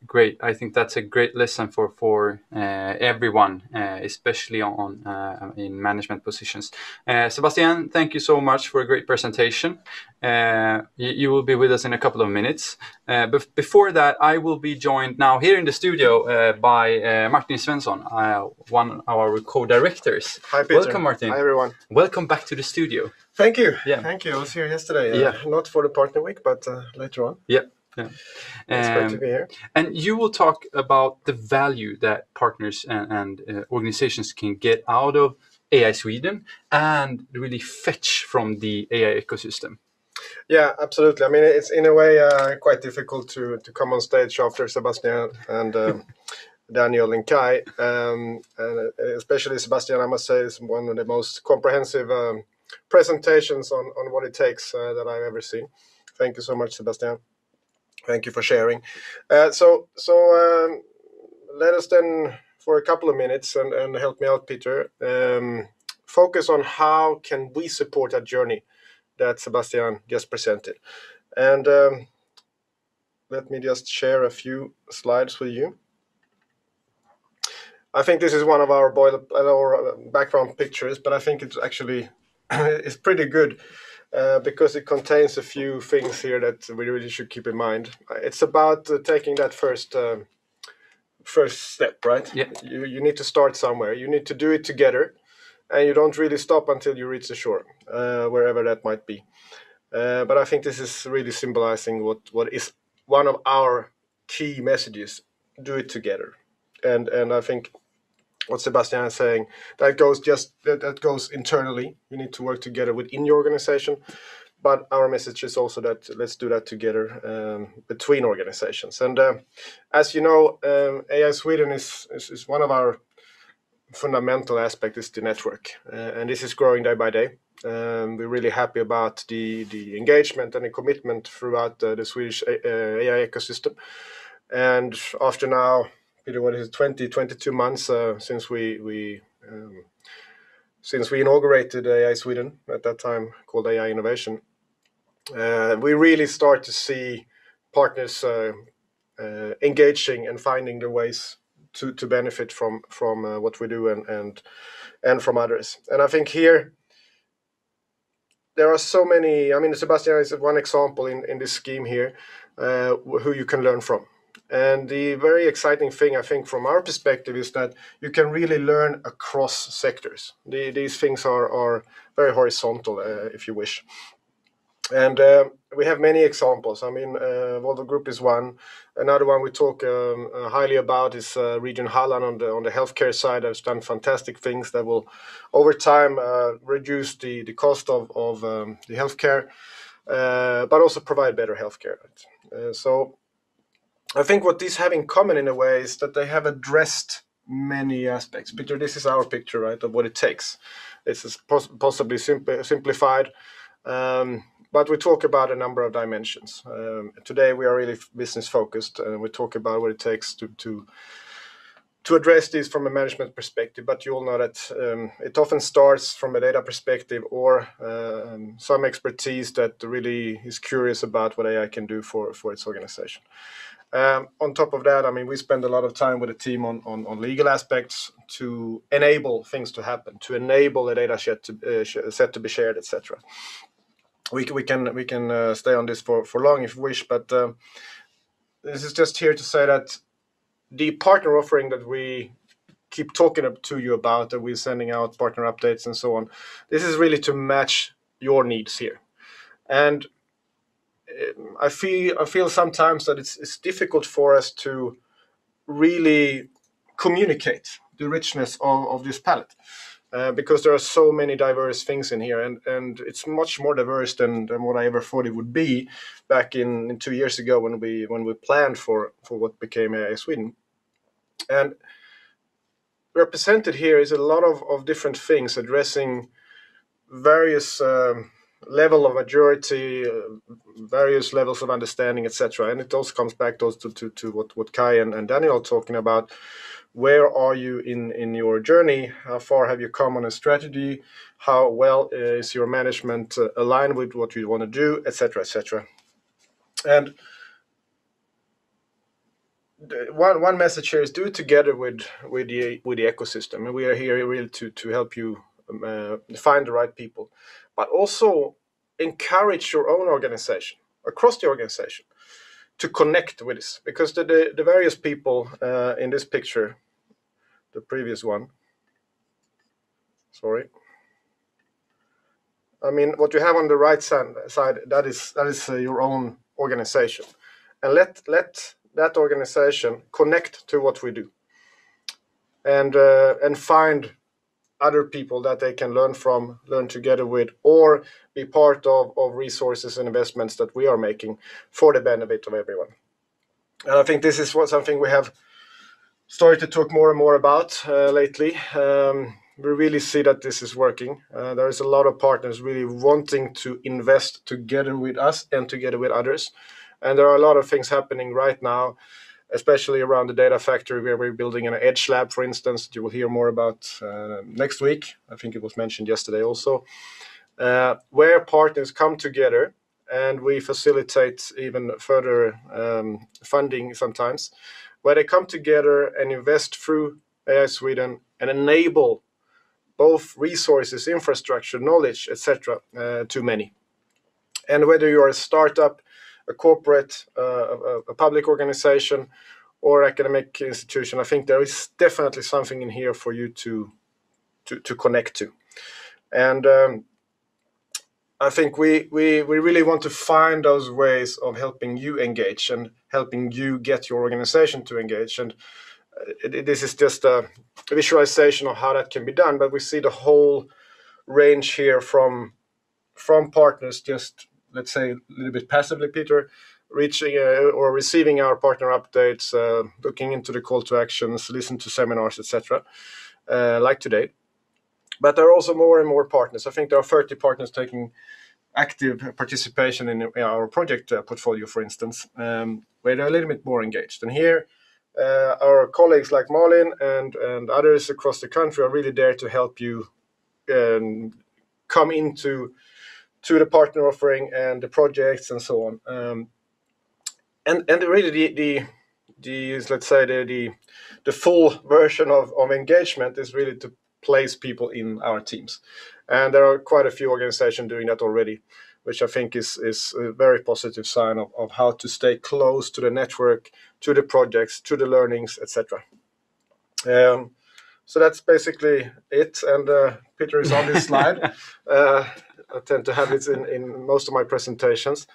[SPEAKER 2] Great. I think that's a great lesson for everyone, especially in management positions. Sebastien, thank you so much for a great presentation. You will be with us in a couple of minutes. But before that, I will be joined now here in the studio by Martin Svensson, one of our co-directors.
[SPEAKER 6] Hi, Peter.
[SPEAKER 2] Welcome, Martin.
[SPEAKER 6] Hi, everyone.
[SPEAKER 2] Welcome back to the studio.
[SPEAKER 6] Thank you.
[SPEAKER 2] Yeah.
[SPEAKER 6] Thank you. I was here yesterday. Not for the partner week, but later on.
[SPEAKER 2] Yeah. Yeah.
[SPEAKER 6] It's great to be here.
[SPEAKER 2] And you will talk about the value that partners and organizations can get out of AI Sweden and really fetch from the AI ecosystem.
[SPEAKER 6] Yeah, absolutely. I mean, it's in a way quite difficult to come on stage after Sebastien and Daniel and Kai. And especially Sebastien, I must say, is one of the most comprehensive presentations on what it takes that I've ever seen. Thank you so much, Sebastien. Thank you for sharing. So let us then, for a couple of minutes, and help me out, Peter, focus on how can we support that journey that Sebastien just presented. And let me just share a few slides with you. I think this is one of our background pictures, but I think it's actually it's pretty good because it contains a few things here that we really should keep in mind. It's about taking that first step, right?
[SPEAKER 2] Yeah.
[SPEAKER 6] You need to start somewhere. You need to do it together, and you don't really stop until you reach the shore, wherever that might be. But I think this is really symbolizing what is one of our key messages: do it together. And I think what Sebastien is saying, that goes internally. You need to work together within your organization. But our message is also that let's do that together between organizations. And as you know, AI Sweden is one of our fundamental aspects is the network, and this is growing day by day. We're really happy about the engagement and the commitment throughout the Swedish AI ecosystem. And after now, Peter, what is it, 22 months since we inaugurated AI Sweden, at that time called AI Innovation, we really start to see partners engaging and finding their ways to benefit from what we do and from others. And I think here there are so many. I mean, Sebastien is one example in this scheme here, who you can learn from. And the very exciting thing, I think, from our perspective, is that you can really learn across sectors. These things are very horizontal, if you wish. And we have many examples. I mean, Volvo Group is one. Another one we talk highly about is Region Halland on the healthcare side. Has done fantastic things that will, over time, reduce the cost of the healthcare, but also provide better healthcare. Right? So I think what these have in common in a way is that they have addressed many aspects. Peter, this is our picture, right, of what it takes. This is possibly simplified. But we talk about a number of dimensions. Today we are really business focused, and we talk about what it takes to address this from a management perspective. But you all know that it often starts from a data perspective or some expertise that really is curious about what AI can do for its organization. On top of that, I mean, we spend a lot of time with the team on legal aspects to enable things to happen, to enable the data set to be shared, etc. We can stay on this for long if we wish, but this is just here to say that the partner offering that we keep talking to you about, that we're sending out partner updates and so on, this is really to match your needs here. And I feel sometimes that it's difficult for us to really communicate the richness of this palette. Because there are so many diverse things in here, and it's much more diverse than what I ever thought it would be back in 2 years ago when we planned for what became AI Sweden. And represented here is a lot of different things addressing various level of maturity, various levels of understanding, etc. And it also comes back to what Kai and Daniel are talking about. Where are you in your journey? How far have you come on a strategy? How well is your management aligned with what you want to do, etc., etc. And one message here is do it together with the ecosystem, and we are here really to help you find the right people, but also encourage your own organization across the organization to connect with this, because the various people in this picture, the previous one, sorry, I mean, what you have on the right side, that is your own organization, and let that organization connect to what we do, and find other people that they can learn together with, or be part of resources and investments that we are making for the benefit of everyone. And I think this is something we have started to talk more and more about lately. We really see that this is working. There is a lot of partners really wanting to invest together with us and together with others. And there are a lot of things happening right now, especially around the data factory, where we're building an edge lab, for instance, that you will hear more about next week. I think it was mentioned yesterday also, where partners come together and we facilitate even further funding sometimes, where they come together and invest through AI Sweden and enable both resources, infrastructure, knowledge, etc. To many. And whether you are a startup, a corporate, a public organization, or academic institution, I think there is definitely something in here for you to connect to. And I think we really want to find those ways of helping you engage and helping you get your organization to engage. And this is just a visualization of how that can be done, but we see the whole range here from partners, just let's say a little bit passively, Peter, reaching or receiving our partner updates, looking into the call to actions, listen to seminars, etc., like today. But there are also more and more partners. I think there are 30 partners taking active participation in our project portfolio, for instance, where they're a little bit more engaged. And here, our colleagues like Malin and others across the country are really there to help you come into the partner offering and the projects and so on. And really let's say the full version of engagement is really to place people in our teams. And there are quite a few organizations doing that already, which I think is a very positive sign of how to stay close to the network, to the projects, to the learnings, etc. So that's basically it. And Peter is on this slide. I tend to have it in most of my presentations.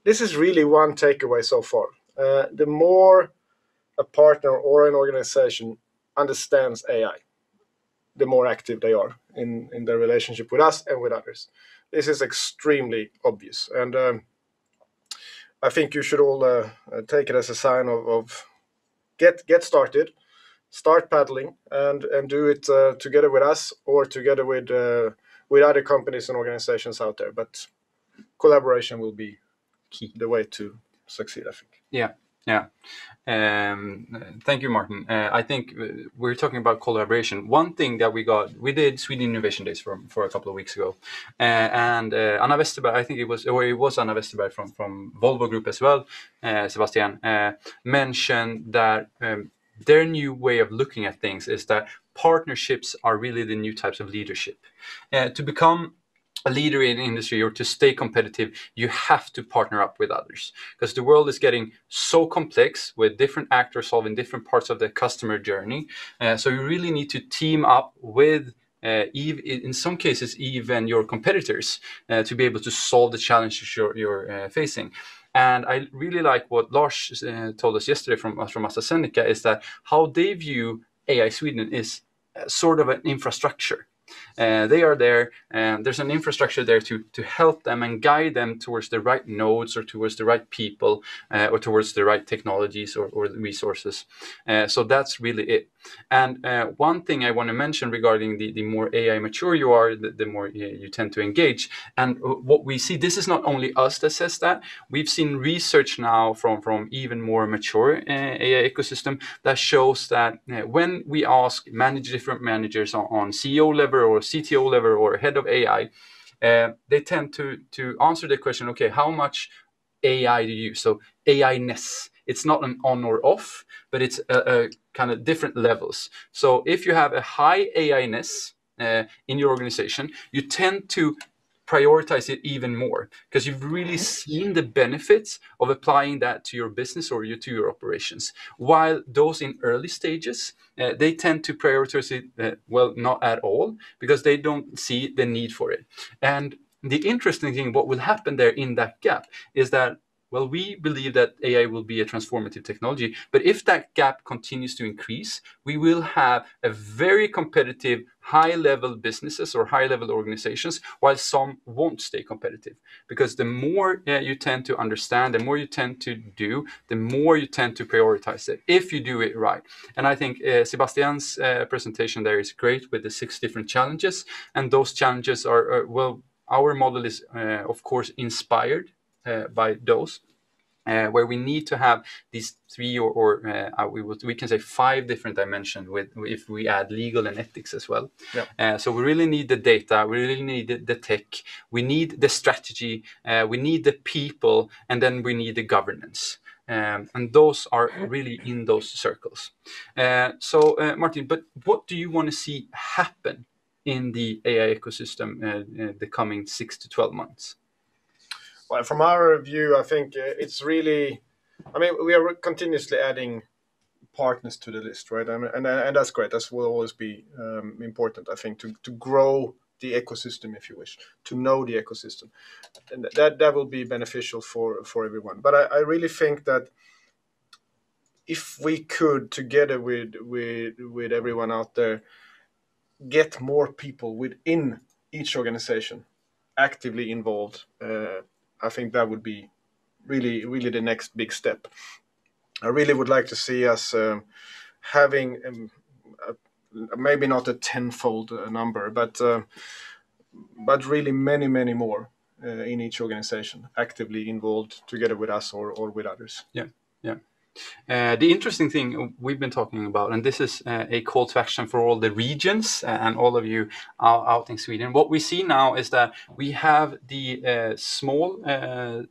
[SPEAKER 6] This is really one takeaway so far. The more a partner or an organization understands AI, the more active they are in their relationship with us and with others. This is extremely obvious. And I think you should all take it as a sign of get started, start paddling, and do it together with us or together with other companies and organizations out there. But collaboration will be key, the way to succeed, I think.
[SPEAKER 2] Yeah. Thank you, Martin. I think we're talking about collaboration. One thing that we did Sweden Innovation Days for a couple of weeks ago, and Anna Westerberg, I think it was Anna Westerberg from Volvo Group as well, Sebastien, mentioned that their new way of looking at things is that partnerships are really the new types of leadership. To become a leader in industry or to stay competitive, you have to partner up with others, because the world is getting so complex with different actors solving different parts of the customer journey. So you really need to team up with, in some cases, even your competitors to be able to solve the challenges you're facing. And I really like what Lars told us yesterday from AstraZeneca, is that how they view AI Sweden is sort of an infrastructure. They are there, and there's an infrastructure there to help them and guide them towards the right nodes or towards the right people or towards the right technologies or resources. So that's really it. And one thing I want to mention regarding the more AI mature you are, the more you tend to engage. And what we see, this is not only us that says that. We've seen research now from even more mature AI ecosystem that shows that when we ask different managers on CEO level or CTO level or head of AI, they tend to answer the question, okay, how much AI do you use? So AI-ness. It's not an on or off, but it's a kind of different levels. So if you have a high AI-ness in your organization, you tend to prioritize it even more, because you've really seen the benefits of applying that to your business or to your operations. While those in early stages, they tend to prioritize it, well, not at all, because they don't see the need for it. And the interesting thing, what will happen there in that gap is that, well, we believe that AI will be a transformative technology, but if that gap continues to increase, we will have a very competitive high-level businesses or high-level organizations, while some won't stay competitive. Because the more you tend to understand, the more you tend to do, the more you tend to prioritize it, if you do it right. And I think Sebastian's presentation there is great with the 6 different challenges. And those challenges are, well, our model is, of course, inspired by those, where we need to have these 3 or we can say 5 different dimensions with, if we add legal and ethics as well. Yep. So we really need the data, we really need the tech, we need the strategy, we need the people, and then we need the governance. And those are really in those circles. So Martin, but what do you want to see happen in the AI ecosystem the coming 6 to 12 months?
[SPEAKER 6] Well, from our view, I think it's really, I mean, we are continuously adding partners to the list, right? And that's great. That will always be important, I think, to grow the ecosystem, if you wish, to know the ecosystem, and that will be beneficial for everyone. But I really think that if we could, together with everyone out there, get more people within each organization actively involved, I think that would be really the next big step. I really would like to see us having maybe not a tenfold number, but really many more in each organization actively involved together with us or with others.
[SPEAKER 2] Yeah. The interesting thing we've been talking about, and this is a call to action for all the regions and all of you out in Sweden. What we see now is that we have the small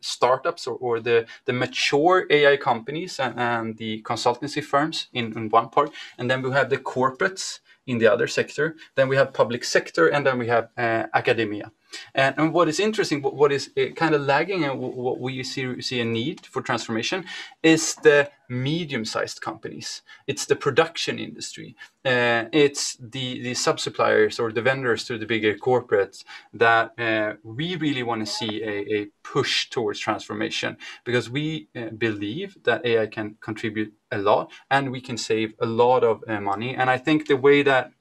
[SPEAKER 2] startups or the mature AI companies and the consultancy firms in one part, and then we have the corporates in the other sector. Then we have public sector, and then we have academia. And what is interesting, what is kind of lagging, and what we see a need for transformation is the medium-sized companies. It's the production industry. It's the sub-suppliers or the vendors to the bigger corporates that we really want to see a push towards transformation, because we believe that AI can contribute a lot and we can save a lot of money. And I think the way that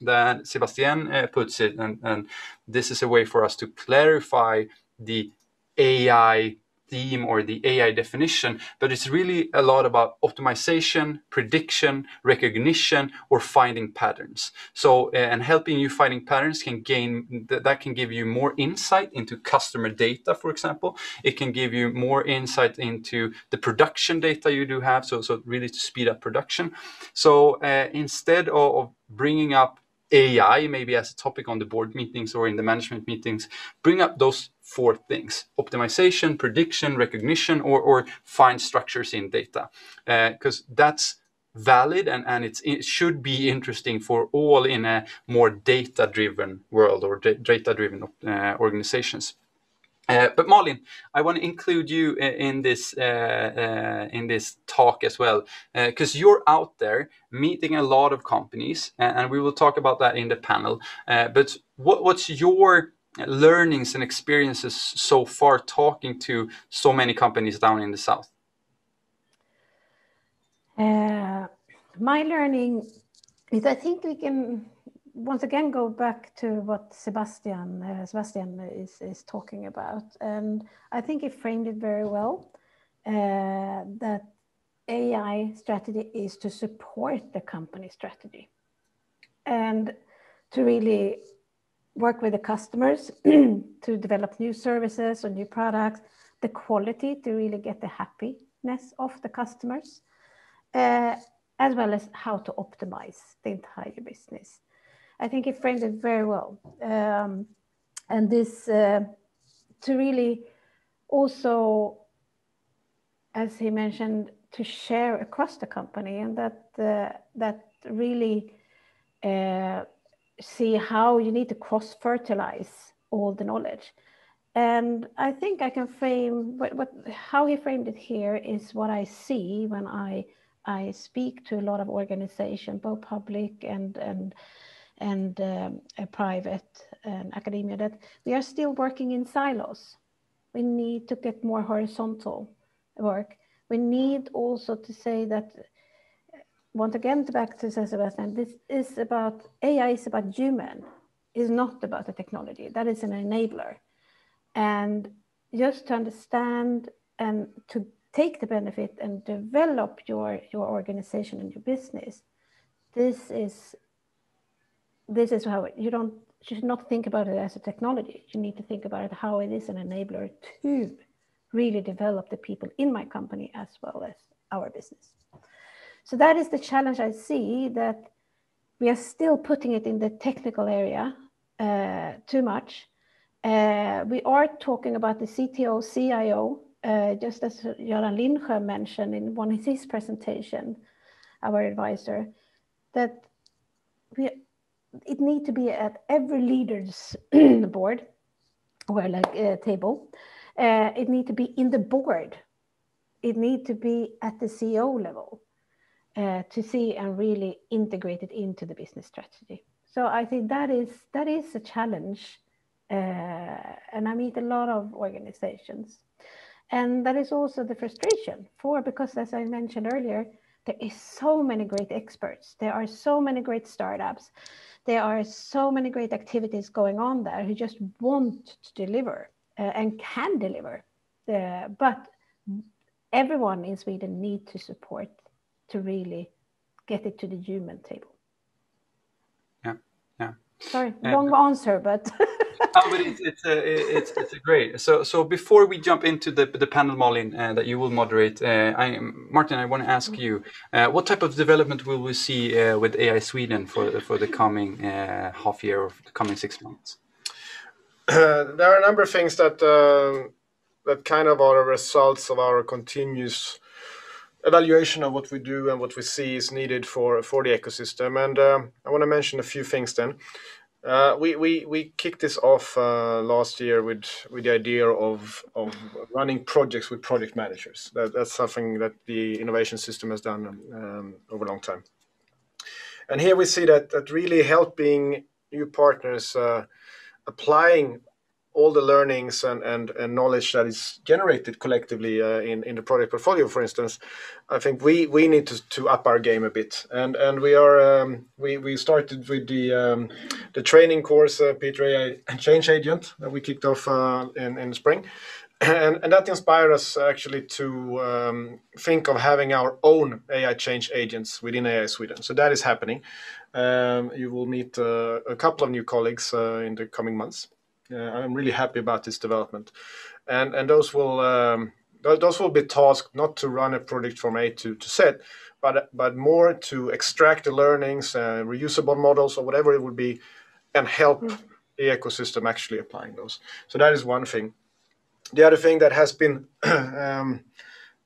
[SPEAKER 2] Sebastien puts it, and this is a way for us to clarify the AI theme or the AI definition, but it's really a lot about optimization, prediction, recognition, or finding patterns. So, and helping you finding patterns can give you more insight into customer data, for example. It can give you more insight into the production data you do have, so really to speed up production. So instead of bringing up AI maybe as a topic on the board meetings or in the management meetings, bring up those 4 things: optimization, prediction, recognition, or find structures in data, because that's valid and it should be interesting for all in a more data-driven world or data-driven organizations. But Malin, I want to include you in this talk as well, because you're out there meeting a lot of companies, and we will talk about that in the panel. But what's your learnings and experiences so far talking to so many companies down in the south?
[SPEAKER 1] My learning is, I think we can once again go back to what Sebastien is talking about, and I think he framed it very well. That AI strategy is to support the company strategy and to really work with the customers to develop new services or new products, the quality to really get the happiness of the customers, as well as how to optimize the entire business. I think he framed it very well. And this to really also, as he mentioned, to share across the company, and that really see how you need to cross-fertilize all the knowledge. And I think I can frame how he framed it here is what I see when I speak to a lot of organizations, both public and private and academia, that we are still working in silos. We need to get more horizontal work. We need also to say that, once again, back to Sebastien, this is about, AI is about human, is not about the technology. That is an enabler. And just to understand and to take the benefit and develop your organization and your business, this is how you should not think about it as a technology. You need to think about it how it is an enabler to really develop the people in my company as well as our business. So that is the challenge I see, that we are still putting it in the technical area too much. We are talking about the CTO, CIO just as Göran Lindsjö mentioned in one of his presentation, our advisor, that it needs to be at every leader's board or like table. It needs to be in the board. It needs to be at the CEO level to see and really integrate it into the business strategy. So I think that is a challenge, and I meet a lot of organizations, and that is also the frustration because as I mentioned earlier, there is so many great experts. There are so many great startups. There are so many great activities going on there who just want to deliver and can deliver. But everyone in Sweden needs to support to really get it to the human table.
[SPEAKER 2] Yeah.
[SPEAKER 1] Sorry, long answer, but.
[SPEAKER 2] Oh, but it's a great. So before we jump into the panel, Malin, that you will moderate, Martin, I want to ask you, what type of development will we see with AI Sweden for the coming half year or the coming 6 months?
[SPEAKER 6] There are a number of things that kind of are results of our continuous evaluation of what we do and what we see is needed for the ecosystem. And I want to mention a few things then. We kicked this off last year with the idea of running projects with project managers. That's something that the innovation system has done over a long time. And here we see that really helping new partners applying all the learnings and knowledge that is generated collectively in the product portfolio, for instance. I think we need to up our game a bit, and we are we started with the training course, Peter AI Change Agent, that we kicked off in the spring, and that inspired us actually to think of having our own AI change agents within AI Sweden. So that is happening. You will meet a couple of new colleagues in the coming months. I'm really happy about this development, and those will be tasked not to run a project from A to Z, but more to extract the learnings, reusable models or whatever it would be, and help the ecosystem actually applying those. So that is one thing. The other thing that has been,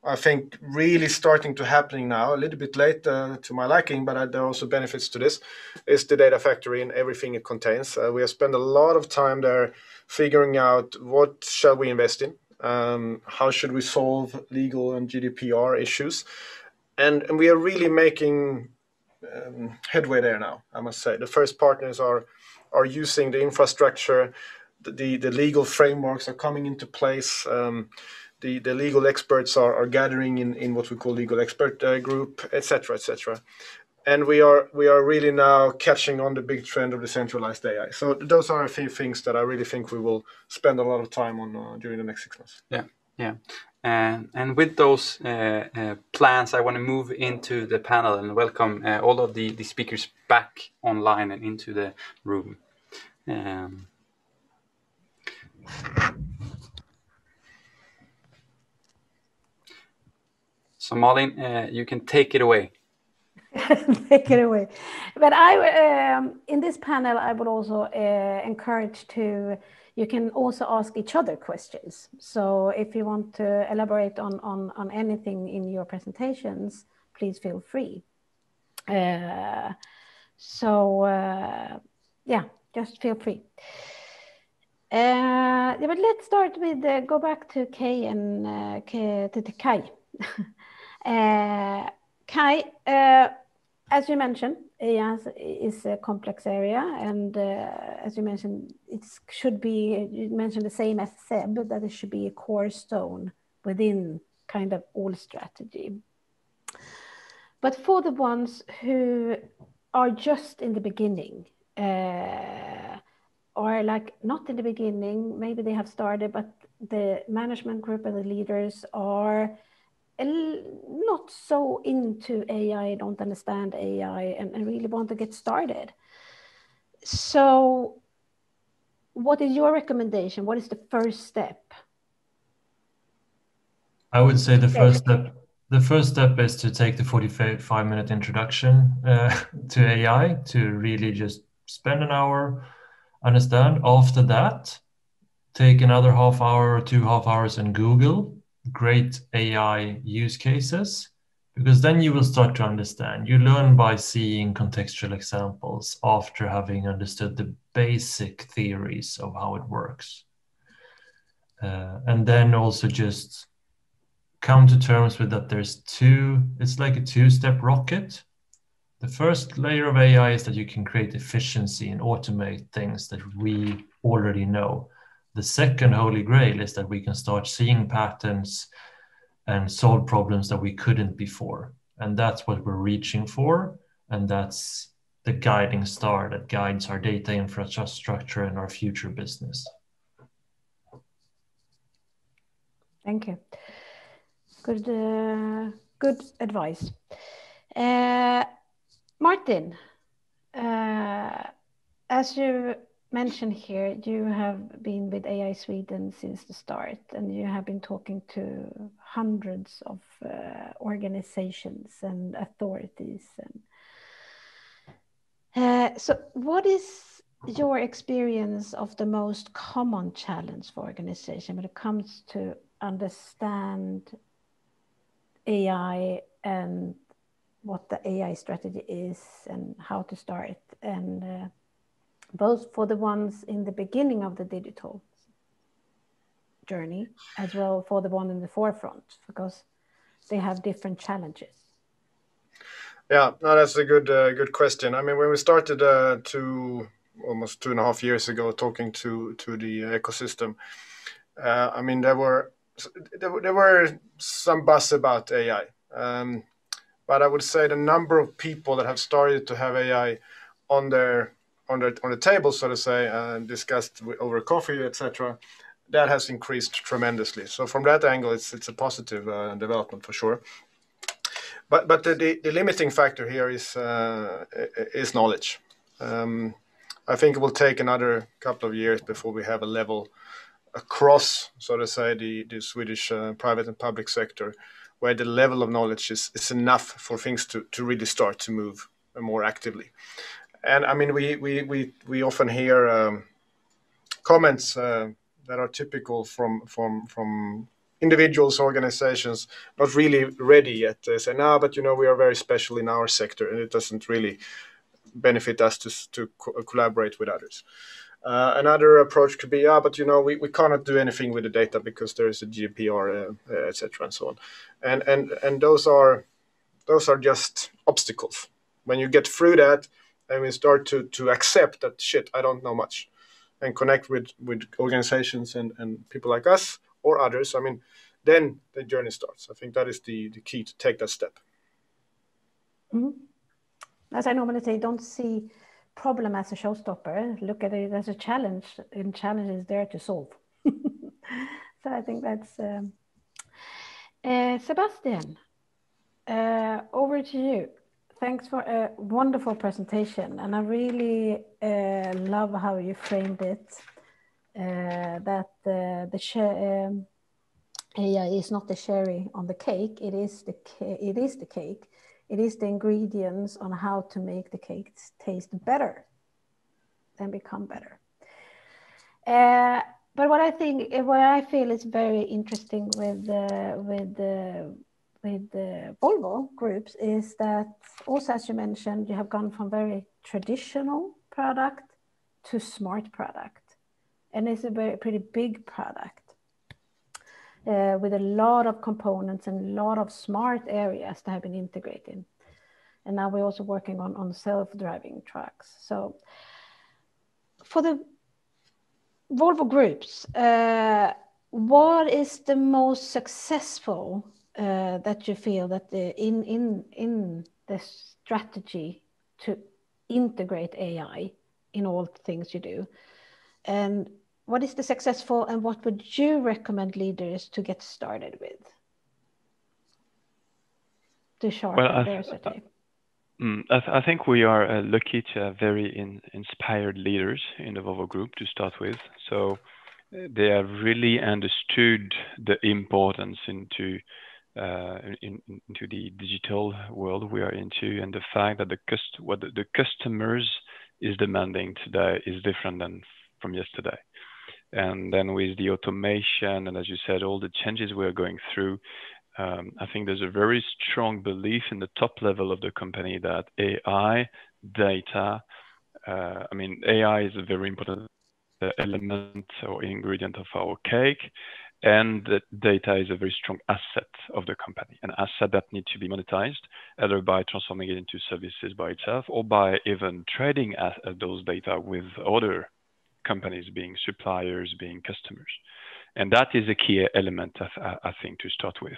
[SPEAKER 6] I think, really starting to happening now, a little bit late to my liking, but there are also benefits to this, is the data factory and everything it contains. We have spent a lot of time there figuring out what shall we invest in, how should we solve legal and GDPR issues, and we are really making headway there now, I must say. The first partners are using the infrastructure, the legal frameworks are coming into place. The legal experts are gathering in what we call legal expert group, etc., etc. And we are really now catching on the big trend of decentralized AI. So those are a few things that I really think we will spend a lot of time on during the next 6 months.
[SPEAKER 2] Yeah. And with those plans, I want to move into the panel and welcome all of the speakers back online and into the room. So Malin, you can take it away.
[SPEAKER 1] Take it away. But in this panel, I would also encourage you can also ask each other questions. So if you want to elaborate on anything in your presentations, please feel free. Just feel free. But let's start with go back to Kai and Kai. Kai, as you mentioned, AI is a complex area, and as you mentioned, you mentioned the same as Seb, that it should be a core stone within kind of all strategy. But for the ones who are just in the beginning, or like not in the beginning, maybe they have started, but the management group and the leaders are not so into AI, don't understand AI, and really want to get started. So what is your recommendation? What is the first step?
[SPEAKER 4] I would say the first step is to take the 45-minute introduction to AI, to really just spend an hour, understand. After that, take another half hour or 2 half hours and Google great AI use cases, because then you will start to understand. You learn by seeing contextual examples after having understood the basic theories of how it works. And then also just come to terms with that it's like a two-step rocket. The first layer of AI is that you can create efficiency and automate things that we already know. The second holy grail is that we can start seeing patterns and solve problems that we couldn't before. And that's what we're reaching for. And that's the guiding star that guides our data infrastructure and our future business.
[SPEAKER 1] Thank you. Good advice. Martin, as you mentioned here, you have been with AI Sweden since the start, and you have been talking to hundreds of organizations and authorities. So what is your experience of the most common challenge for organization when it comes to understand AI and what the AI strategy is and how to start, and both for the ones in the beginning of the digital journey as well for the one in the forefront, because they have different challenges?
[SPEAKER 6] Yeah, no, that's a good question. I mean, when we started almost 2.5 years ago talking to the ecosystem, I mean, there were some buzz about AI, but I would say the number of people that have started to have AI on the table, so to say, and discussed over coffee, etc., that has increased tremendously. So from that angle, it's a positive development for sure. But the limiting factor here is knowledge. I think it will take another couple of years before we have a level across, so to say, the Swedish private and public sector, where the level of knowledge is enough for things to really start to move more actively. And I mean, we often hear comments that are typical from individuals, organizations, not really ready yet. They say, no, but we are very special in our sector, and it doesn't really benefit us to collaborate with others. Another approach could be, but we cannot do anything with the data because there is a GDPR, etc., and so on. And those are just obstacles. When you get through that, and we start to accept that shit, I don't know much, and connect with organizations and people like us or others, I mean, then the journey starts. I think that is the key to take that step.
[SPEAKER 1] Mm-hmm. As I normally say, don't see problem as a showstopper. Look at it as a challenge, and challenge is there to solve. So I think that's Sebastien. Over to you. Thanks for a wonderful presentation, and I really love how you framed it. That the AI is not the cherry on the cake. It is the cake. It is the ingredients on how to make the cake taste better and become better. But what I feel is very interesting with the Volvo groups is that also, as you mentioned, you have gone from very traditional product to smart product, and it's a pretty big product. With a lot of components and a lot of smart areas that have been integrated. And now we're also working on self-driving trucks. So for the Volvo groups, what is the most successful that you feel that in the strategy to integrate AI in all things you do? And what is the successful, and what would you recommend leaders to get started with to sharpen their strategy?
[SPEAKER 5] I think we are lucky to have very inspired leaders in the Volvo Group to start with. So they have really understood the importance into the digital world we are into, and the fact that what the customers is demanding today is different than from yesterday. And then with the automation, and as you said, all the changes we're going through, I think there's a very strong belief in the top level of the company that AI, data, AI is a very important element or ingredient of our cake, and that data is a very strong asset of the company, an asset that needs to be monetized, either by transforming it into services by itself or by even trading those data with other companies, being suppliers, being customers. And that is a key element, I think, to start with.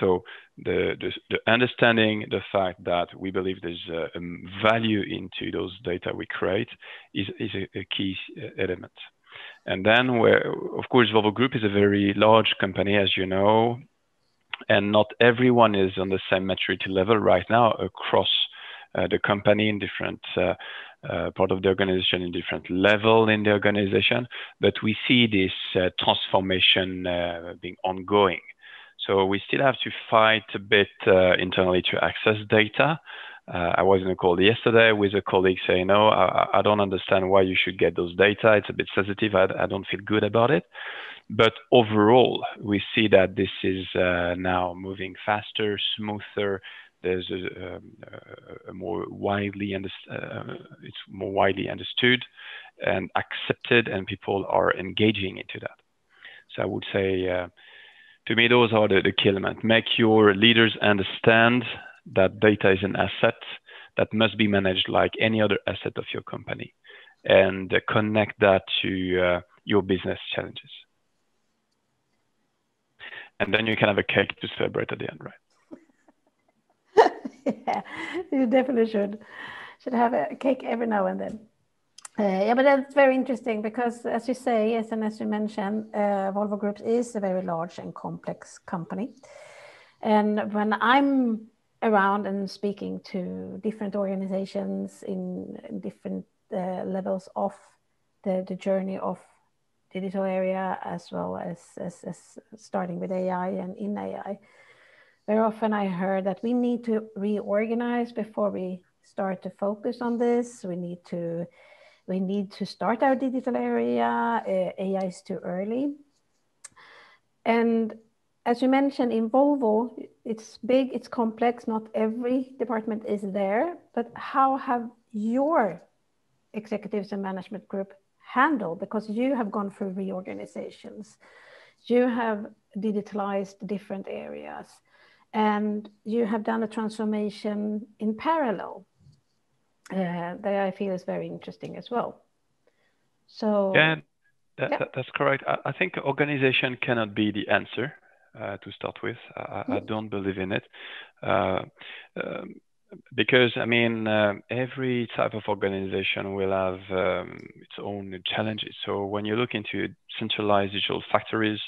[SPEAKER 5] So the understanding the fact that we believe there's a value into those data we create is a key element. And then, of course, Volvo Group is a very large company, as you know, and not everyone is on the same maturity level right now across the company in different part of the organization, in different level in the organization. But we see this transformation being ongoing. So we still have to fight a bit internally to access data. I was in a call yesterday with a colleague saying, no, I don't understand why you should get those data. It's a bit sensitive. I don't feel good about it. But overall, we see that this is now moving faster, smoother. There's a more widely it's more widely understood and accepted, and people are engaging into that. So I would say, to me, those are the key elements. Make your leaders understand that data is an asset that must be managed like any other asset of your company, and connect that to your business challenges. And then you can have a cake to celebrate at the end, right?
[SPEAKER 1] Yeah, you definitely should have a cake every now and then. Yeah, but that's very interesting because, as you say, yes, and as you mentioned, Volvo Group is a very large and complex company. And when I'm around and speaking to different organizations in different levels of the journey of digital area, as well as starting with AI and in AI, very often I heard that we need to reorganize before we start to focus on this. We need to start our digital area. AI is too early. And as you mentioned, in Volvo, it's big, it's complex, not every department is there, but how have your executives and management group handled, because you have gone through reorganizations, you have digitalized different areas, and you have done a transformation in parallel. That I feel is very interesting as well. So
[SPEAKER 5] yeah, that's correct. I think organization cannot be the answer to start with. I don't believe in it because every type of organization will have its own challenges. So when you look into centralized digital factories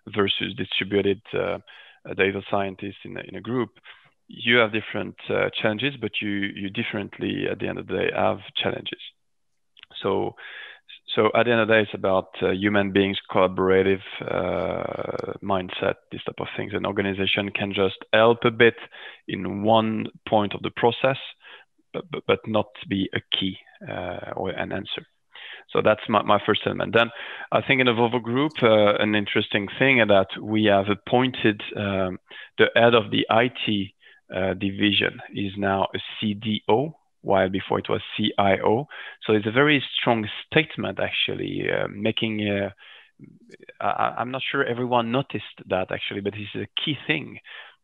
[SPEAKER 5] versus distributed data scientists in a group, you have different challenges, but you differently, at the end of the day, have challenges. So at the end of the day, it's about human beings, collaborative mindset, this type of things. An organization can just help a bit in one point of the process, but not be a key or an answer. So that's my first element. Then I think in the Volvo Group, an interesting thing is that we have appointed the head of the IT division is now a CDO, while before it was CIO. So it's a very strong statement, actually, making, I'm not sure everyone noticed that, actually, but it's a key thing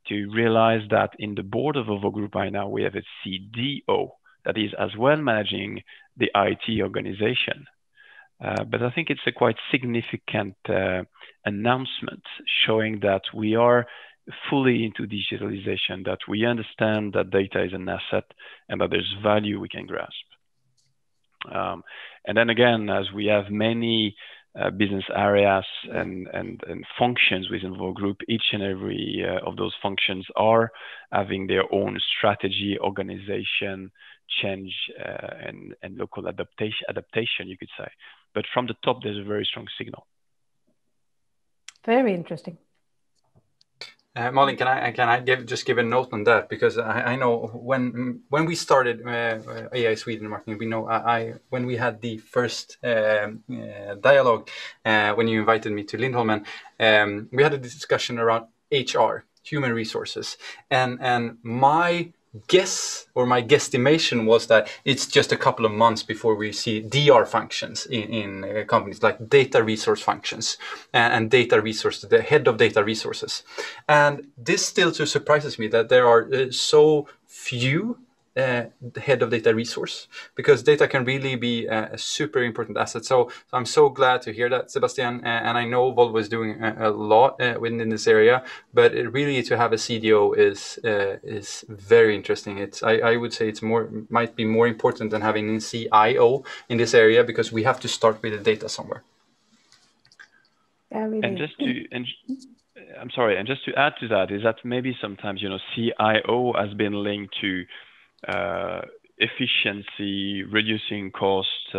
[SPEAKER 5] to realize that in the board of Volvo Group right now, we have a CDO that is as well managing the IT organization. But I think it's a quite significant announcement showing that we are fully into digitalization, that we understand that data is an asset and that there's value we can grasp. And then again, as we have many business areas and functions within Volvo Group, each and every of those functions are having their own strategy, organization, change, and local adaptation, you could say. But from the top, there's a very strong signal.
[SPEAKER 1] Very interesting.
[SPEAKER 2] Malin, can I give a note on that, because I know when we started AI Sweden marketing, we know when we had the first dialogue when you invited me to Lindholmen, we had a discussion around HR, human resources, and my guess or my guesstimation was that it's just a couple of months before we see DR functions in companies, like data resource functions and data resources, the head of data resources. And this still surprises me that there are so few head of data resource, because data can really be a super important asset. So I'm so glad to hear that, Sebastien, and I know Volvo is doing a lot within this area, but really to have a CDO is very interesting. I would say might be more important than having a CIO in this area, because we have to start with the data somewhere.
[SPEAKER 1] Yeah, really.
[SPEAKER 5] And just to add to that, is that maybe sometimes, CIO has been linked to efficiency, reducing cost,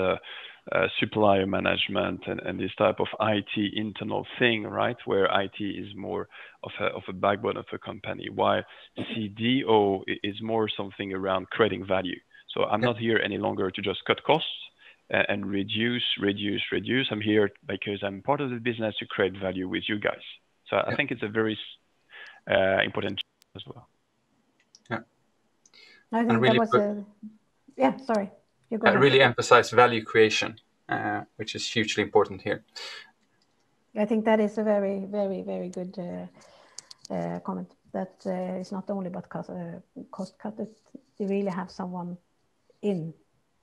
[SPEAKER 5] supplier management, and this type of IT internal thing, right? Where IT is more of a backbone of a company, while CDO is more something around creating value. So I'm not here any longer to just cut costs and reduce. I'm here because I'm part of the business to create value with you guys. So I think it's a very important as well.
[SPEAKER 2] Yeah.
[SPEAKER 1] I think
[SPEAKER 2] really
[SPEAKER 1] that was yeah, sorry. You go ahead.
[SPEAKER 2] Really emphasize value creation, which is hugely important here.
[SPEAKER 1] I think that is a very, very, very good comment. That it's not only about cost cut, you really have someone in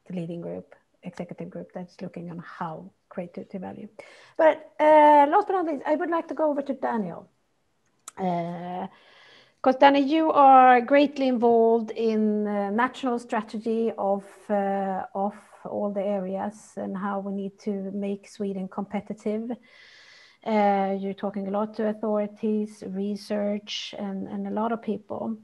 [SPEAKER 1] the leading group, executive group, that's looking on how create the value. But last but not least, I would like to go over to Daniel. Because Daniel, you are greatly involved in national strategy of all the areas and how we need to make Sweden competitive. You're talking a lot to authorities, research, and a lot of people.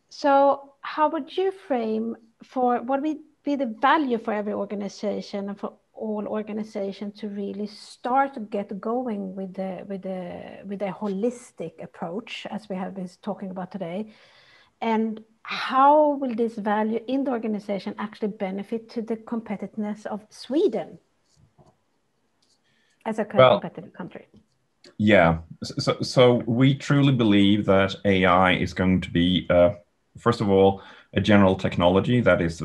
[SPEAKER 1] So how would you frame for what would be the value for every organization and for all organizations to really start to get going with a holistic approach, as we have been talking about today? And how will this value in the organization actually benefit to the competitiveness of Sweden as a competitive country?
[SPEAKER 3] Yeah, so we truly believe that AI is going to be, first of all, a general technology that is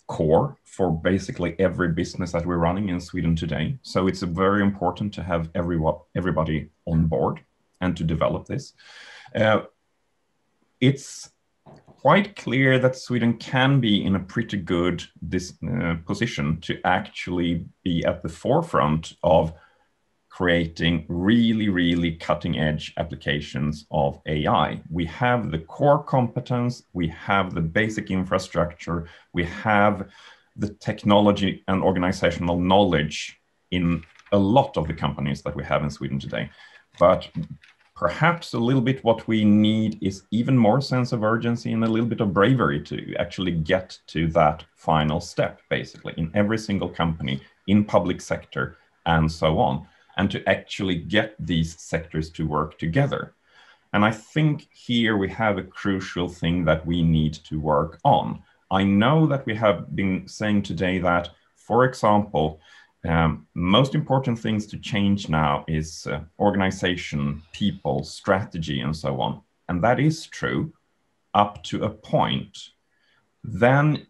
[SPEAKER 3] core for basically every business that we're running in Sweden today. So it's very important to have everybody on board and to develop this. It's quite clear that Sweden can be in a pretty good position to actually be at the forefront of creating really, really cutting-edge applications of AI. We have the core competence, we have the basic infrastructure, we have the technology and organizational knowledge in a lot of the companies that we have in Sweden today. But perhaps a little bit what we need is even more sense of urgency and a little bit of bravery to actually get to that final step, basically, in every single company, in public sector, and so on, and to actually get these sectors to work together. And I think here we have a crucial thing that we need to work on. I know that we have been saying today that, for example, most important things to change now is organization, people, strategy, and so on. And that is true up to a point. Then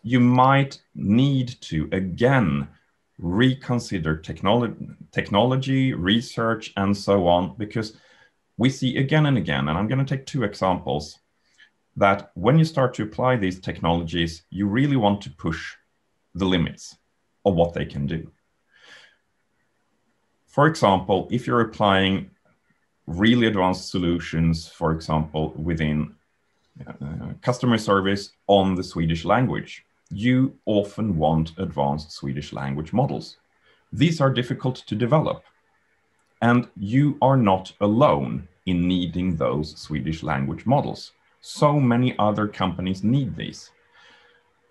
[SPEAKER 3] you might need to, again, reconsider technology, research, and so on, because we see again and again, and I'm going to take two examples, that when you start to apply these technologies, you really want to push the limits of what they can do. For example, if you're applying really advanced solutions, for example, within customer service on the Swedish language, you often want advanced Swedish language models. These are difficult to develop, and you are not alone in needing those Swedish language models. So many other companies need these.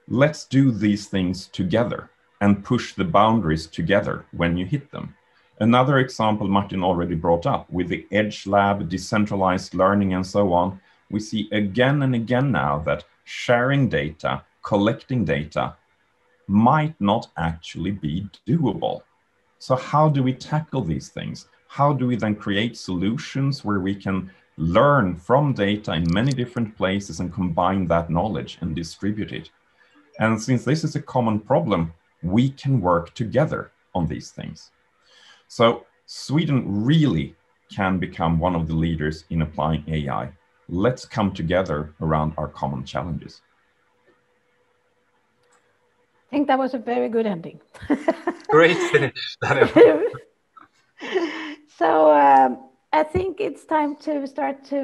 [SPEAKER 3] Let's do these things together and push the boundaries together when you hit them. Another example Martin already brought up with the Edge Lab, decentralized learning, and so on. We see again and again now that sharing data, collecting data, might not actually be doable. So how do we tackle these things? How do we then create solutions where we can learn from data in many different places and combine that knowledge and distribute it? And since this is a common problem, we can work together on these things. So Sweden really can become one of the leaders in applying AI. Let's come together around our common challenges.
[SPEAKER 1] I think that was a very good ending.
[SPEAKER 2] Great finish, Daniel.
[SPEAKER 1] So I think it's time to start to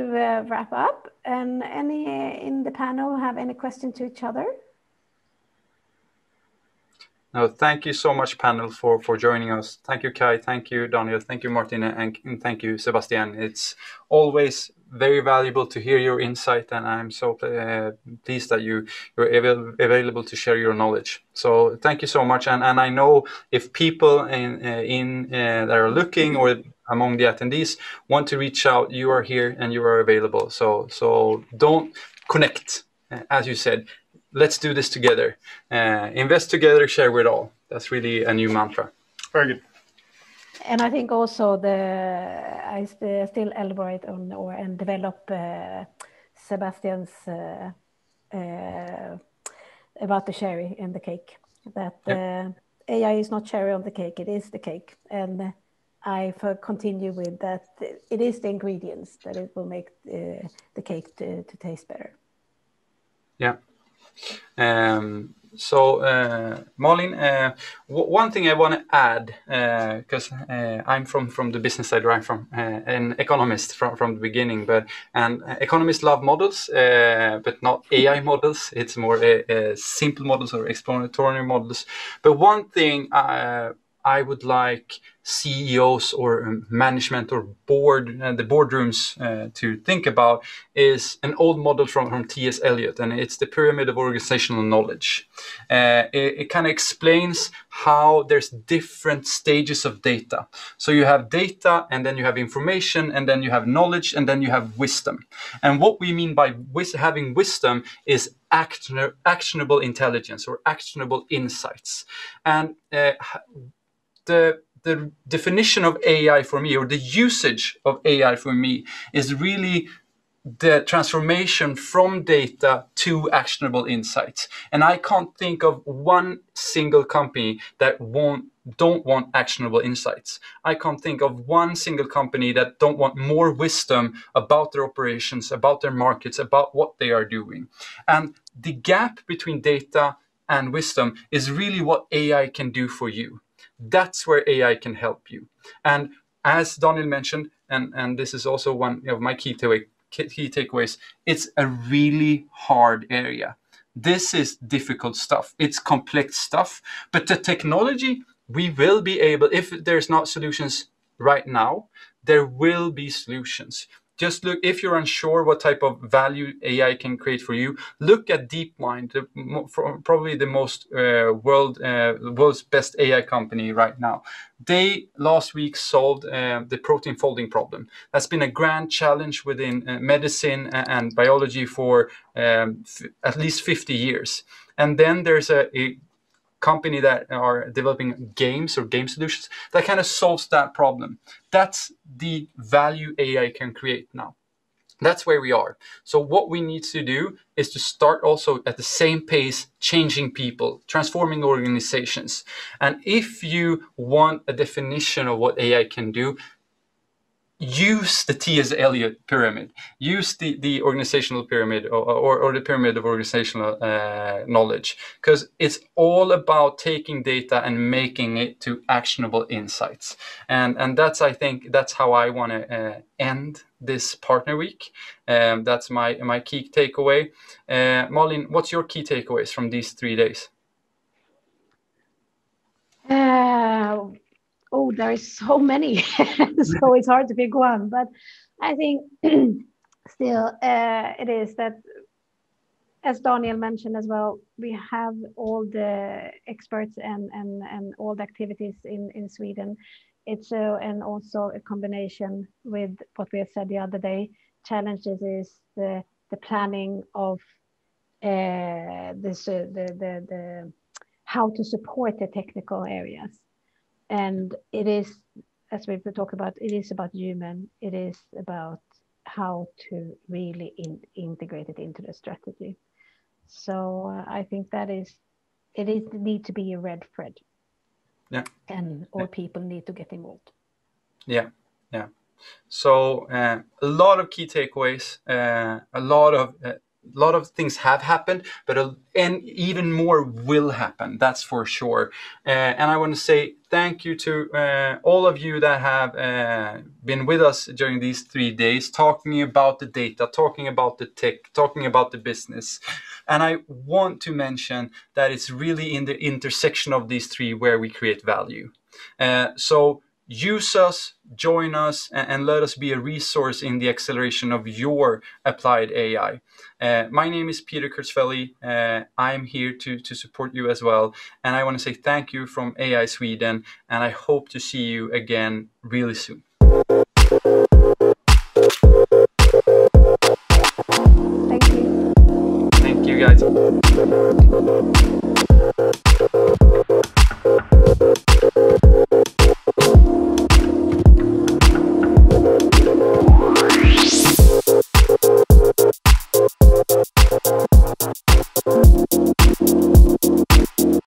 [SPEAKER 1] wrap up. And any in the panel have any question to each other?
[SPEAKER 2] No, thank you so much, panel, for joining us. Thank you, Kai. Thank you, Daniel. Thank you, Martin, and thank you, Sebastien. It's always very valuable to hear your insight, and I'm so pleased that you're available to share your knowledge. So thank you so much. And I know if people that are looking or among the attendees want to reach out, you are here and you are available. So don't connect, as you said. Let's do this together. Invest together, share with all. That's really a new mantra.
[SPEAKER 6] Very good.
[SPEAKER 1] And I think also I still elaborate on and develop Sebastian's about the cherry in the cake. That AI is not cherry on the cake; it is the cake. And I continue with that. It is the ingredients that it will make the cake to taste better.
[SPEAKER 2] Yeah. Malin, one thing I want to add, because I'm from the business side, where I'm from, an economist from the beginning, and economists love models, but not AI models. It's more simple models or exploratory models. But one thing I would like CEOs or management or the boardrooms to think about is an old model from T.S. Eliot, and it's the pyramid of organizational knowledge. It kind of explains how there's different stages of data. So you have data, and then you have information, and then you have knowledge, and then you have wisdom. And what we mean by having wisdom is actionable intelligence or actionable insights. And the definition of AI for me, or the usage of AI for me, is really the transformation from data to actionable insights. And I can't think of one single company that don't want actionable insights. I can't think of one single company that don't want more wisdom about their operations, about their markets, about what they are doing. And the gap between data and wisdom is really what AI can do for you. That's where AI can help you. And as Daniel mentioned, and this is also one of my key takeaways, it's a really hard area. This is difficult stuff. It's complex stuff. But the technology, we will be able, if there's not solutions right now, there will be solutions. Just look, if you're unsure what type of value AI can create for you, look at DeepMind, probably the most world's best AI company right now. They last week solved the protein folding problem. That's been a grand challenge within medicine and biology for at least 50 years. And then there's a company that are developing games or game solutions that kind of solves that problem. That's the value AI can create now. That's where we are. So what we need to do is to start also at the same pace, changing people, transforming organizations. And if you want a definition of what AI can do, use the T.S. Eliot pyramid, use the organizational pyramid or the pyramid of organizational knowledge, because it's all about taking data and making it to actionable insights. And that's, I think, that's how I want to end this partner week. That's my key takeaway. Malin, what's your key takeaways from these 3 days?
[SPEAKER 1] Oh, there is so many, so it's hard to pick one. But I think still it is that, as Daniel mentioned as well, we have all the experts and all the activities in Sweden. it's and also a combination with what we have said the other day. Challenges is the planning of the how to support the technical areas, and it is, as we've talked about, it is about human. It is about how to really integrate it into the strategy. So I think that it need to be a red thread.
[SPEAKER 2] Yeah.
[SPEAKER 1] And all people need to get involved.
[SPEAKER 2] Yeah. So a lot of key takeaways, a lot of things have happened, but and even more will happen. That's for sure. And I want to say thank you to all of you that have been with us during these 3 days, talking about the data, talking about the tech, talking about the business. And I want to mention that it's really in the intersection of these three where we create value. So use us, join us, and let us be a resource in the acceleration of your applied AI. My name is Peter Kurtzfelli. I'm here to support you as well. And I want to say thank you from AI Sweden, and I hope to see you again really soon.